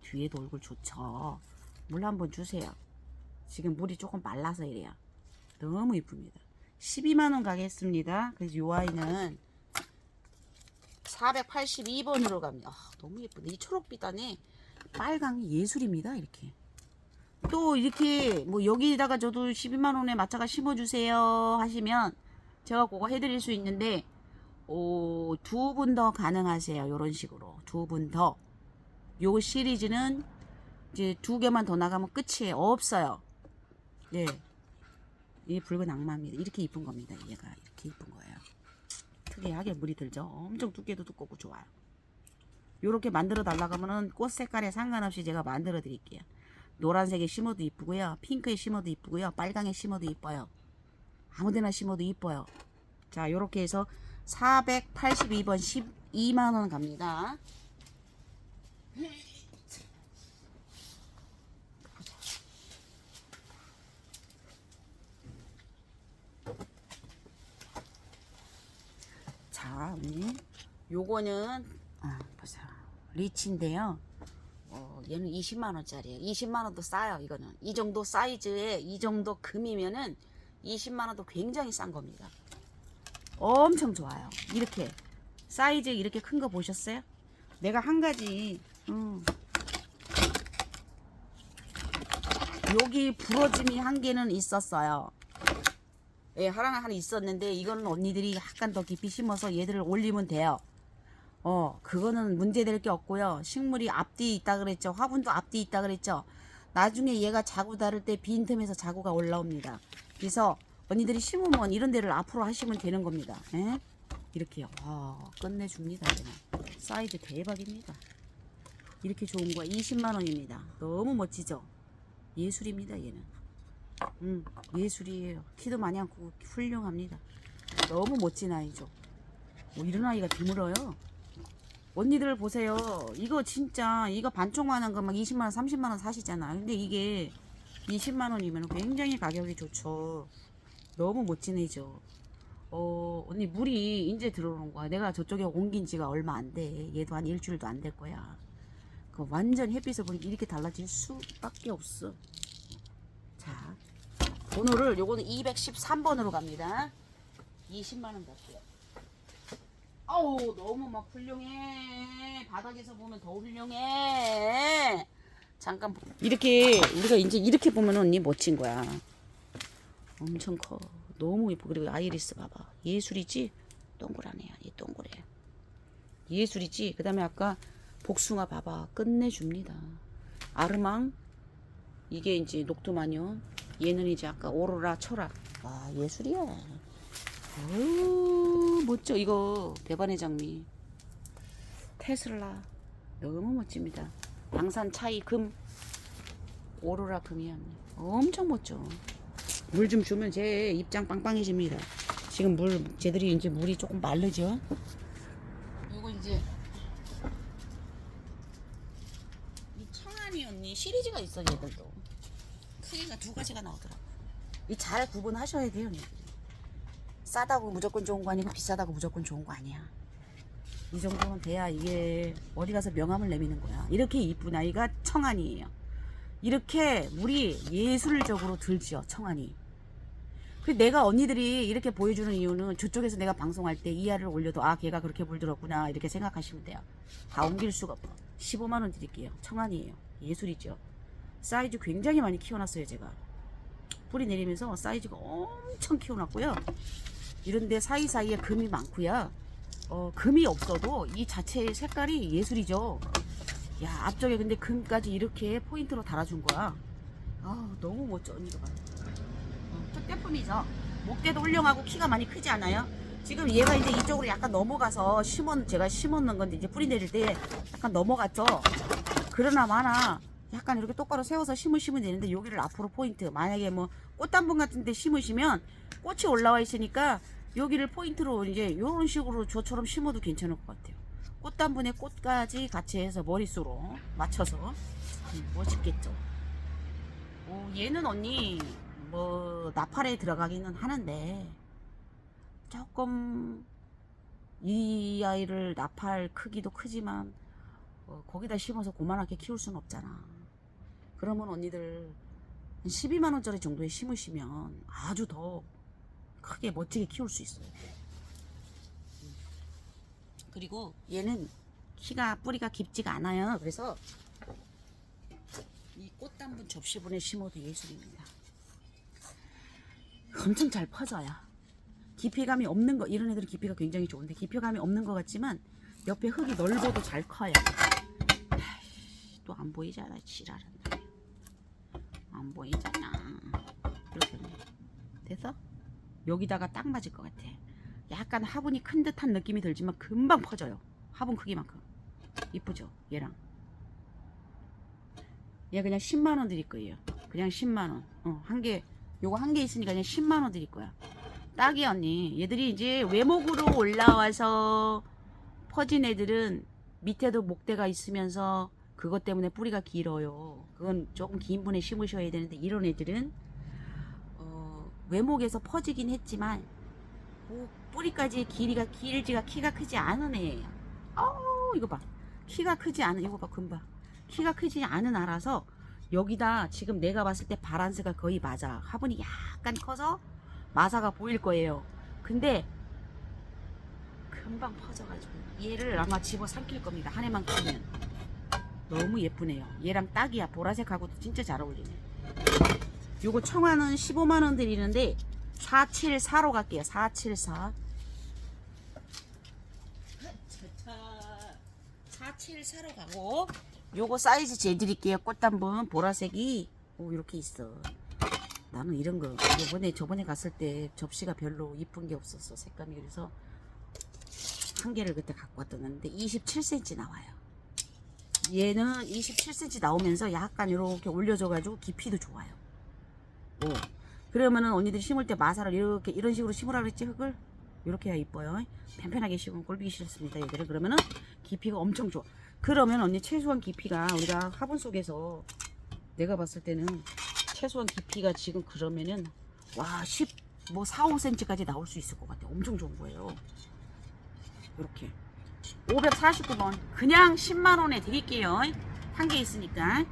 [SPEAKER 1] 뒤에도 얼굴 좋죠. 물 한번 주세요. 지금 물이 조금 말라서 이래요. 너무 이쁩니다. 12만원 가겠습니다. 그래서 요 아이는 482번으로 갑니다. 너무 예쁘네. 이 초록빛 안에 빨강이 예술입니다. 이렇게. 또 이렇게 뭐 여기다가 저도 12만원에 맞춰가 심어주세요 하시면 제가 그거 해드릴 수 있는데 2분 더 가능하세요. 요런 식으로 2분 더. 요 시리즈는 이제 2개만 더 나가면 끝이에요. 없어요. 예. 이 붉은 악마입니다. 이렇게 이쁜 겁니다. 얘가 이렇게 이쁜 거예요. 특이하게 물이 들죠. 엄청 두께도 두껍고 좋아요. 요렇게 만들어 달라고 하면은 꽃 색깔에 상관없이 제가 만들어 드릴게요. 노란색에 심어도 이쁘고요. 핑크에 심어도 이쁘고요. 빨강에 심어도 이뻐요. 아무데나 심어도 이뻐요. 자, 요렇게 해서 482번 12만원 갑니다. 자, 언니. 요거는 보세요. 리치인데요. 얘는 20만원짜리예요. 20만원도 싸요. 이거는 이 정도 사이즈에 이 정도 금이면은 20만원도 굉장히 싼 겁니다. 엄청 좋아요. 이렇게 사이즈 이렇게 큰 거 보셨어요? 내가 한 가지 여기 부러짐이 한 개는 있었어요. 예, 하나 있었는데 이거는 언니들이 약간 더 깊이 심어서 얘들을 올리면 돼요. 그거는 문제될 게 없고요. 식물이 앞뒤 있다 그랬죠. 화분도 앞뒤 있다 그랬죠. 나중에 얘가 자구 다를 때 빈틈에서 자구가 올라옵니다. 그래서 언니들이 심으면 이런 데를 앞으로 하시면 되는 겁니다. 예? 이렇게요. 끝내줍니다. 얘는. 사이즈 대박입니다. 이렇게 좋은 거야. 20만원입니다. 너무 멋지죠? 예술입니다. 얘는. 예술이에요. 키도 많이 안 크고 훌륭합니다. 너무 멋진 아이죠. 이런 아이가 드물어요. 언니들 보세요. 이거 진짜 이거 반쪽만한 거 막 20만원 30만원 사시잖아. 근데 이게 20만원이면 굉장히 가격이 좋죠. 너무 멋진 애죠. 언니 물이 이제 들어오는 거야. 내가 저쪽에 옮긴 지가 얼마 안 돼. 얘도 한 일주일도 안 될 거야. 그 완전 햇빛을 보니까 이렇게 달라질 수밖에 없어. 자, 번호를 요거는 213번으로 갑니다. 20만원 갈게요. 아우, 너무 막 훌륭해. 바닥에서 보면 더 훌륭해. 잠깐 이렇게 우리가 이제 이렇게 보면 언니 멋진 거야. 엄청 커. 너무 예뻐. 그리고 아이리스 봐봐. 예술이지? 동그란 애야. 얘 동그래. 예술이지? 그 다음에 아까 복숭아 봐봐. 끝내줍니다. 아르망. 이게 이제 녹두마녀. 얘는 이제 아까 오로라 철학. 예술이야. 멋져. 이거 배반의 장미. 테슬라. 너무 멋집니다. 양산 차이 금. 오로라 금이야. 엄청 멋져. 물 좀 주면 제 입장 빵빵해집니다. 지금 쟤들이 이제 물이 조금 마르죠. 이거 이제 이 청아니 언니 시리즈가 있어. 얘들도 크기가 2가지가 나오더라고. 이 잘 구분하셔야 돼요. 언니. 싸다고 무조건 좋은 거 아니고 비싸다고 무조건 좋은 거 아니야. 이 정도는 돼야 이게 어디 가서 명함을 내미는 거야. 이렇게 이쁜 아이가 청아니예요. 이렇게 물이 예술적으로 들지요. 청아니. 내가 언니들이 이렇게 보여주는 이유는 저쪽에서 내가 방송할 때 이 알을 올려도 걔가 그렇게 물들었구나 이렇게 생각하시면 돼요. 다 옮길 수가 없어. 15만원 드릴게요. 청아니에요. 예술이죠. 사이즈 굉장히 많이 키워놨어요. 제가 뿌리 내리면서 사이즈가 엄청 키워놨고요. 이런데 사이사이에 금이 많고요. 금이 없어도 이 자체의 색깔이 예술이죠. 야, 앞쪽에 근데 금까지 이렇게 포인트로 달아준 거야. 너무 멋져. 언니가 봐. 특대품이죠. 목대도 훌륭하고 키가 많이 크지 않아요? 지금 얘가 이제 이쪽으로 약간 넘어가서 제가 심었는 건데 이제 뿌리 내릴 때 약간 넘어갔죠. 그러나 마나 약간 이렇게 똑바로 세워서 심으시면 되는데 여기를 앞으로 포인트. 만약에 뭐 꽃단분 같은 데 심으시면 꽃이 올라와 있으니까 여기를 포인트로 이제 이런 식으로 저처럼 심어도 괜찮을 것 같아요. 꽃단분에 꽃까지 같이 해서 머릿수로 맞춰서 멋있겠죠. 얘는 언니 뭐 나팔에 들어가기는 하는데 조금 이 아이를 나팔 크기도 크지만 거기다 심어서 고만하게 키울 수는 없잖아. 그러면 언니들 한 12만원짜리 정도에 심으시면 아주 더 크게 멋지게 키울 수 있어요. 그리고 얘는 뿌리가 깊지가 않아요. 그래서 이 꽃단분 접시분에 심어도 예술입니다. 엄청 잘 퍼져요. 깊이감이 없는 거, 이런 애들은 깊이가 굉장히 좋은데 깊이감이 없는 것 같지만 옆에 흙이 넓어도 잘 커요. 또 안 보이잖아. 지랄한다. 안 보이잖아. 이렇게 됐어? 여기다가 딱 맞을 것 같아. 약간 화분이 큰 듯한 느낌이 들지만 금방 퍼져요. 화분 크기만큼. 이쁘죠? 얘랑 얘 그냥 10만원 드릴 거예요. 그냥 10만원. 요거 한 개 있으니까 그냥 10만원 드릴 거야. 딱이 언니. 얘들이 이제 외목으로 올라와서 퍼진 애들은 밑에도 목대가 있으면서 그것 때문에 뿌리가 길어요. 그건 조금 긴 분에 심으셔야 되는데 이런 애들은 외목에서 퍼지긴 했지만 그 뿌리까지 길지가 키가 크지 않은 애예요. 이거 봐. 키가 크지 않은, 이거 봐, 금방. 키가 크지 않은 알아서 여기다 지금 내가 봤을 때 바란스가 거의 맞아. 화분이 약간 커서 마사가 보일 거예요. 근데 금방 퍼져가지고 얘를 아마 집어 삼킬 겁니다. 한 해만 크면. 너무 예쁘네요. 얘랑 딱이야. 보라색하고도 진짜 잘 어울리네. 요거 청화는 15만원 드리는데 474로 갈게요. 474. 474로 가고 요거 사이즈 재드릴게요. 꽃단분 보라색이 이렇게 있어. 나는 이런 거 저번에 갔을 때 접시가 별로 이쁜 게 없었어. 색감이. 그래서 한 개를 그때 갖고 왔었는데 27cm 나와요. 얘는 27cm 나오면서 약간 이렇게 올려져 가지고 깊이도 좋아요. 그러면은 언니들이 심을 때 마사를 이런 식으로 심으라 그랬지. 흙을 이렇게 해야 이뻐요. 편편하게 심으면 꼴보기 싫습니다. 얘들은. 그러면은 깊이가 엄청 좋아. 그러면 언니 최소한 깊이가 우리가 화분 속에서 내가 봤을 때는 최소한 깊이가 지금 그러면은 와 4, 5cm까지 나올 수 있을 것 같아. 엄청 좋은 거예요. 이렇게 549번 그냥 10만원에 드릴게요. 한 개 있으니까.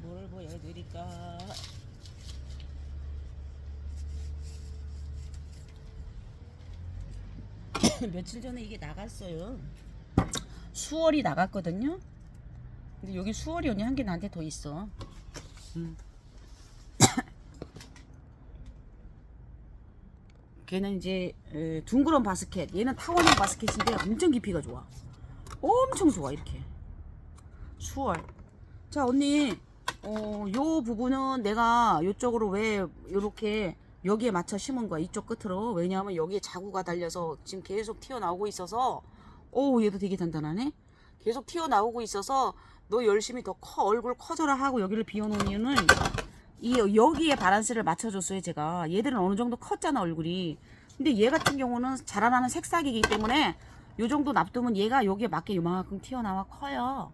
[SPEAKER 1] 뭘 보여드릴까? 며칠 전에 이게 나갔어요. 수월이 나갔거든요. 근데 여기 수월이 언니 한 개 나한테 더 있어. 걔는 이제 둥그런 바스켓. 얘는 타원형 바스켓인데 엄청 깊이가 좋아. 엄청 좋아. 이렇게 수월. 자 언니 요 부분은 내가 요쪽으로 왜 이렇게 여기에 맞춰 심은 거야. 이쪽 끝으로. 왜냐하면 여기에 자구가 달려서 지금 계속 튀어나오고 있어서 얘도 되게 단단하네. 계속 튀어나오고 있어서 너 열심히 더 얼굴 커져라 하고 여기를 비워놓은 이유는 여기에 바란스를 맞춰줬어요. 제가 얘들은 어느 정도 컸잖아 얼굴이. 근데 얘 같은 경우는 자라나는 색삭이기 때문에 요 정도 놔두면 얘가 여기에 맞게 요만큼 튀어나와 커요.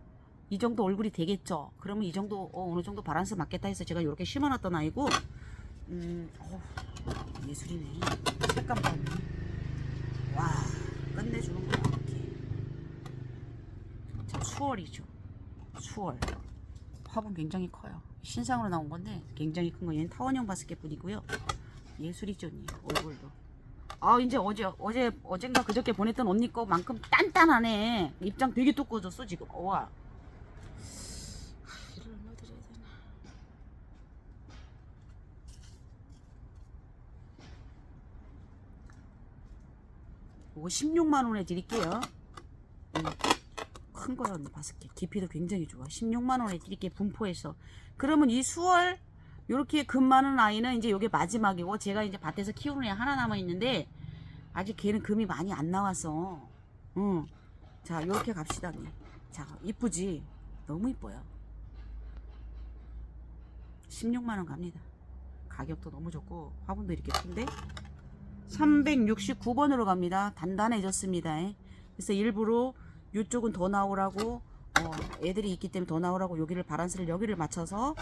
[SPEAKER 1] 이 정도 얼굴이 되겠죠. 그러면 이 정도 어느 정도 바란스 맞겠다 해서 제가 이렇게 심어놨던 아이고 예술이네. 색감 봐. 와 끝내주는 거야. 이렇게. 자 수월이죠. 수월 화분 굉장히 커요. 신상으로 나온 건데 굉장히 큰 거. 얘는 타원형 바스켓 뿐이고요. 예술이죠 언니. 얼굴도 이제 어젠가 그저께 보냈던 언니 거만큼 단단하네. 입장 되게 두꺼워졌어 지금. 와 이를 얼마 드려야 되나. 이거 16만원에 드릴게요. 큰 거야 언니 바스켓. 깊이도 굉장히 좋아. 16만원에 드릴게요. 분포해서. 그러면 이 수월 요렇게 금 많은 아이는 이제 요게 마지막이고, 제가 이제 밭에서 키우는 애 하나 남아 있는데 아직 걔는 금이 많이 안 나와서 응. 자, 요렇게 갑시다, 언니. 자, 이쁘지? 너무 이뻐요. 16만원 갑니다. 가격도 너무 좋고, 화분도 이렇게 큰데, 369번으로 갑니다. 단단해졌습니다. 그래서 일부러 이쪽은 더 나오라고, 애들이 있기 때문에 더 나오라고 여기를 바란스를 여기를 맞춰서,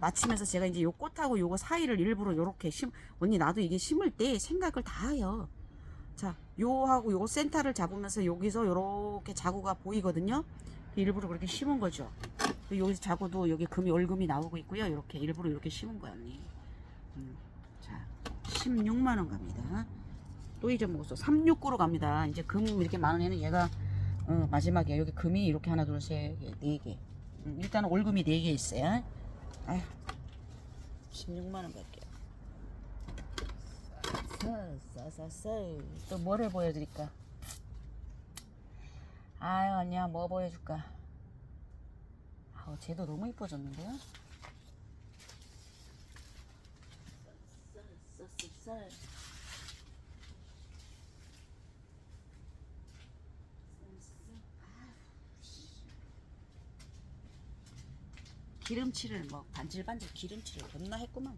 [SPEAKER 1] 맞추면서 제가 이제 요 꽃하고 요거 사이를 일부러 요렇게 언니 나도 이게 심을 때 생각을 다 해요. 자, 요하고 요 센터를 잡으면서 여기서 요렇게 자구가 보이거든요. 일부러 그렇게 심은 거죠. 여기 자구도 여기 금이 월금이 나오고 있고요. 이렇게 일부러 이렇게 심은 거야, 언니. 자, 16만원 갑니다. 또 잊어먹었어. 369로 갑니다. 이제 금 이렇게 많은 애는 얘가 마지막에 여기 금이 이렇게 하나 둘 셋 네 개. 일단은 월금이 4개 있어요. 아휴, 16만원 갈게요. 또 뭐를 보여드릴까? 아유, 언니야, 뭐 보여줄까? 아우, 쟤도 너무 이뻐졌는데요? 기름칠을 뭐 반질반질 기름칠을 겁나 했구만.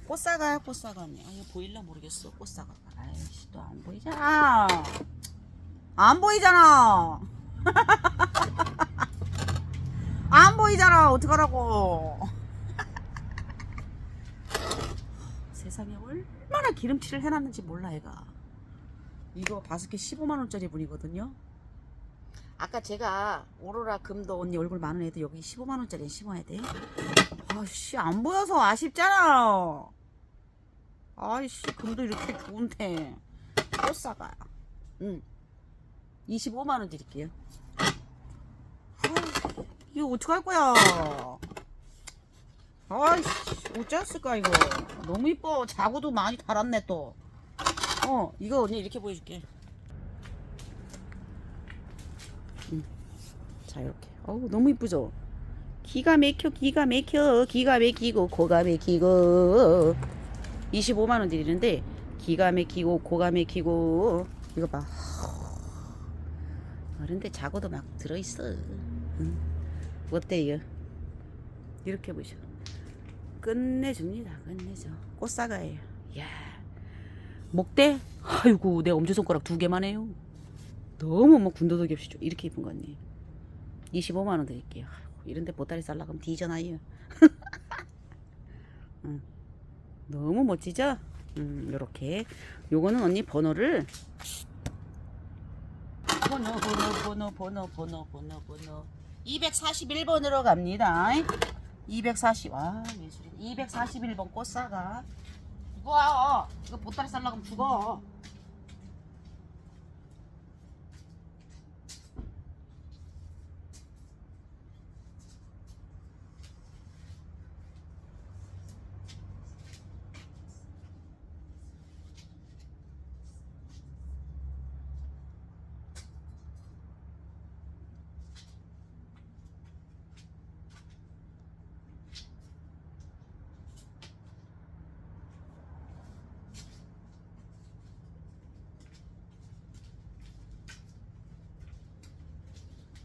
[SPEAKER 1] 꽃사과야, 꽃사과 언니. 아, 이거 보일라 모르겠어, 꽃사과가. 아이씨, 또 안 보이잖아. 안 보이잖아. 안 보이잖아. 어떡하라고. 세상에 얼마나 기름칠을 해놨는지 몰라, 얘가. 이거 바스켓 15만원짜리 분이거든요. 아까 제가 오로라 금도 언니 얼굴 많은 애도 여기 15만원짜리 심어야 돼. 아씨, 안 보여서 아쉽잖아. 아이씨, 금도 이렇게 좋은데. 꽃사과야. 25만원 드릴게요. 아이, 이거 어떡할 거야. 아이씨, 어쩌었을까 이거. 너무 이뻐. 자구도 많이 달았네 또. 이거 언니 이렇게 보여줄게. 자, 이렇게. 어우, 너무 이쁘죠? 기가 막혀, 기가 막혀, 기가 막히고, 고가 막히고. 25만원 드리는데, 기가 막히고, 고가 막히고. 이거 봐. 그런데 자고도 막 들어있어. 어때요? 이렇게 보셔. 끝내줍니다. 끝내줘. 꽃사과예요. 이야. 목대? 아이고, 내 엄지손가락 2개만 해요. 너무 뭐 군더더기 없이 이렇게 이쁜 거 언니. 25만원 드릴게요. 이런데 보따리 쌀라 그러면 뒤져나요. 너무 멋지죠? 요렇게. 요거는 언니 번호 241번으로 갑니다. 240. 와, 예술이. 241번 꽃사과. 죽어. 이거 보따리 쌀라 그러면 죽어.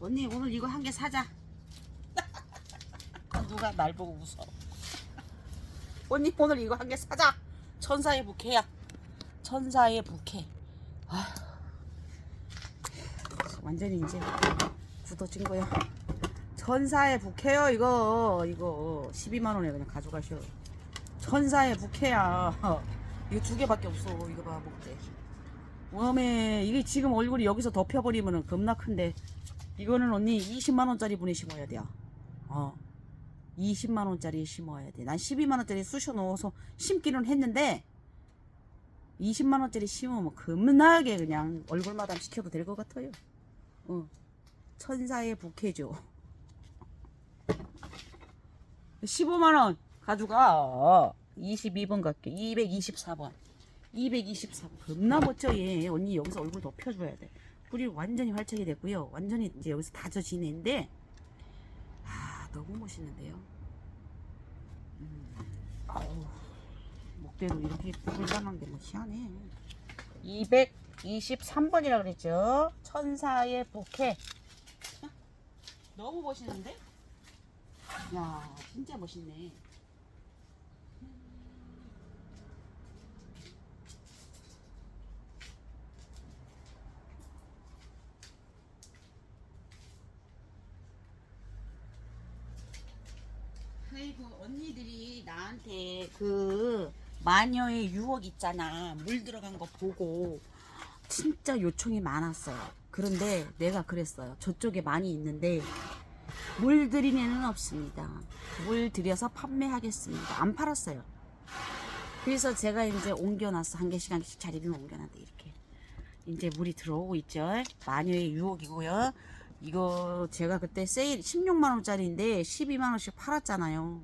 [SPEAKER 1] 언니 오늘 이거 한 개 사자. 누가 날 보고 웃어. 언니 오늘 이거 한 개 사자. 천사의 부케야. 천사의 부케. 아휴. 완전히 이제 굳어진 거야. 천사의 부케요. 이거 12만원에 그냥 가져가셔. 천사의 부케야. 이거 2개밖에 없어. 이거 봐, 목대. 웜에 이게 지금 얼굴이 여기서 덮여버리면은 겁나 큰데, 이거는 언니 20만원짜리 분에 심어야 돼요. 20만원짜리 심어야 돼. 난 12만원짜리 쑤셔 넣어서 심기는 했는데, 20만원짜리 심으면 겁나게 그냥 얼굴마담 시켜도 될 것 같아요. 천사의 부케죠. 15만원 가져가. 22번 갈게. 224번. 224번. 겁나 멋져, 얘. 언니 여기서 얼굴 덮여줘야 돼. 뿌리 완전히 활착이 됐고요. 완전히 이제 여기서 다져진 애인데, 너무 멋있는데요. 아우, 목대로 이렇게 불단한 게 뭐 희한해. 23번이라 그랬죠. 천사의 부케. 너무 멋있는데? 야, 진짜 멋있네. 아이고, 언니들이 나한테 그 마녀의 유혹 있잖아, 물 들어간 거 보고 진짜 요청이 많았어요. 그런데 내가 그랬어요. 저쪽에 많이 있는데 물 들인 애는 없습니다. 물 들여서 판매하겠습니다. 안 팔았어요. 그래서 제가 이제 옮겨놨어. 한 개씩 한 개씩 자리를 옮겨놨는데 이렇게 이제 물이 들어오고 있죠. 마녀의 유혹이고요. 이거 제가 그때 세일 16만원짜리인데 12만원씩 팔았잖아요.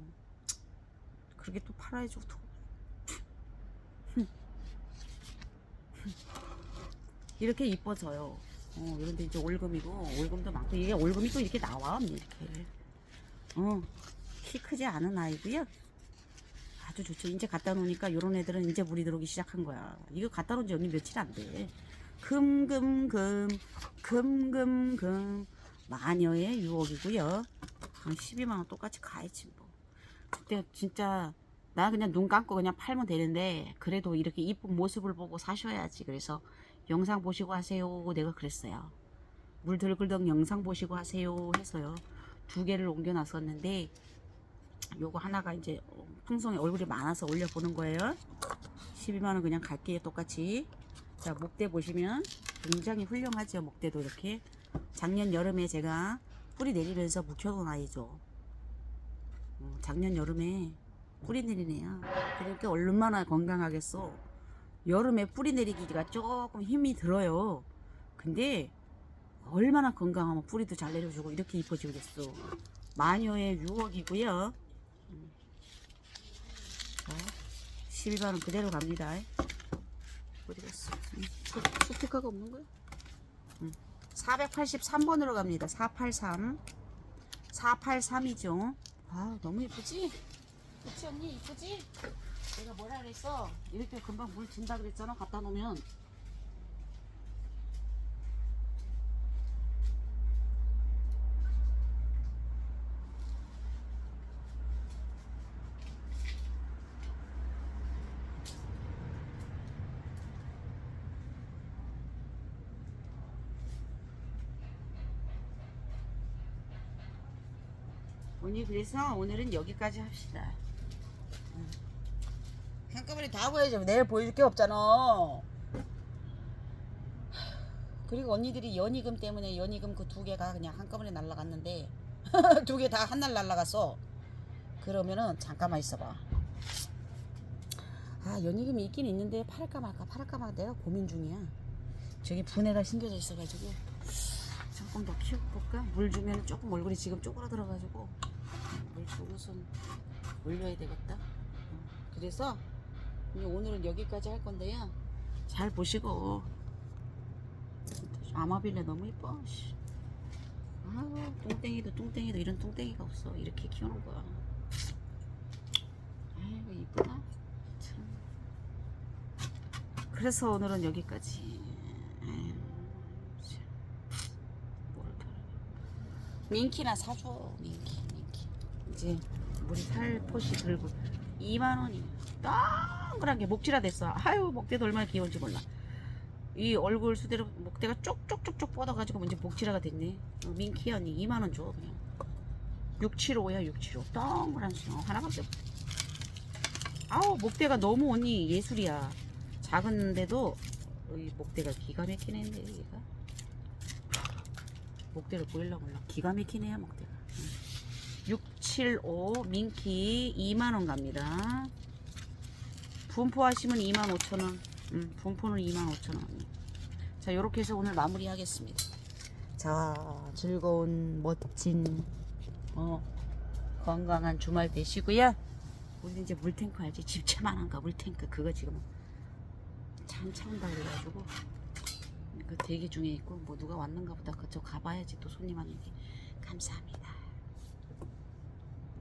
[SPEAKER 1] 그렇게 또 팔아야죠. 이렇게 이뻐져요. 이런데 이제 올금이고, 올금도 많고, 이게 올금이 또 이렇게 나와, 언니, 이렇게. 키 크지 않은 아이고요. 아주 좋죠. 이제 갖다 놓으니까 요런 애들은 이제 물이 들어오기 시작한 거야. 이거 갖다 놓은 지 언니 며칠 안 돼. 금금금 마녀의 유혹이고요. 12만원 똑같이 가야지 뭐. 그때 진짜 나 그냥 눈 감고 그냥 팔면 되는데 그래도 이렇게 이쁜 모습을 보고 사셔야지. 그래서 영상 보시고 하세요 내가 그랬어요. 물 들글덩 영상 보시고 하세요 해서요. 2개를 옮겨 놨었는데 요거 하나가 이제 풍성에 얼굴이 많아서 올려보는 거예요. 12만원 그냥 갈게요. 똑같이. 자, 목대 보시면 굉장히 훌륭하죠. 목대도 이렇게 작년 여름에 제가 뿌리 내리면서 묵혀놓은 아이죠. 작년 여름에 뿌리 내리네요. 그러니까 얼마나 건강하겠어. 여름에 뿌리 내리기가 조금 힘이 들어요. 근데 얼마나 건강하면 뿌리도 잘 내려주고 이렇게 이뻐지겠어. 마녀의 유혹이고요. 자, 12만원 그대로 갑니다. 어디 갔어? 스티커가 없는 거야? 483번으로 갑니다. 483. 483이죠. 아, 너무 예쁘지? 그치, 언니? 이쁘지? 내가 뭐라 그랬어? 이렇게 금방 물 준다 그랬잖아. 갖다 놓으면. 언니, 그래서 오늘은 여기까지 합시다. 한꺼번에 다 보여줘. 내일 보여줄 게 없잖아. 그리고 언니들이 연희금 때문에 연희금 그 2개가 그냥 한꺼번에 날라갔는데 2개 다 한 날 날라갔어. 그러면은 잠깐만 있어봐. 아, 연희금이 있긴 있는데 팔까 말까 내가 고민 중이야. 저기 분해가 심겨져 있어가지고 조금 더 키워볼까? 물 주면 조금 얼굴이 지금 쪼그라들어가지고 물 주고선 올려야 되겠다. 그래서 오늘은 여기까지 할 건데요. 잘 보시고. 아마빌레 너무 이뻐. 아우, 뚱땡이도 이런 뚱땡이가 없어. 이렇게 키우는 거야. 아이고, 이쁘다. 참. 그래서 오늘은 여기까지. 민키나 사줘. 민키. 이제 우리 살포시 들고 2만원이 동그란 게 목지라 됐어. 아유, 목대도 얼마나 귀여운지 몰라. 이 얼굴 수대로 목대가 쪽쪽쪽쪽 뻗어가지고 이제 목지라가 됐네. 민키 언니 2만원 줘. 그냥 675야 675. 동그란 수 하나밖에 없어. 아우, 목대가 너무 언니 예술이야. 작은데도 이 목대가 기가 막히네. 얘가 목대를 보이려고 몰라. 기가 막히네요 목대가. 675 민키 2만원 갑니다. 분포하시면 25,000원. 분포는 25,000원. 자, 요렇게 해서 오늘 마무리 하겠습니다. 자, 즐거운 멋진 건강한 주말 되시고요. 우리 이제 물탱크 알지? 집채만한가 물탱크. 그거 지금 참 차온다 그래가지고 그 대기 중에 있고, 뭐 누가 왔는가 보다. 그쪽 가봐야지. 또 손님 왔는데. 감사합니다.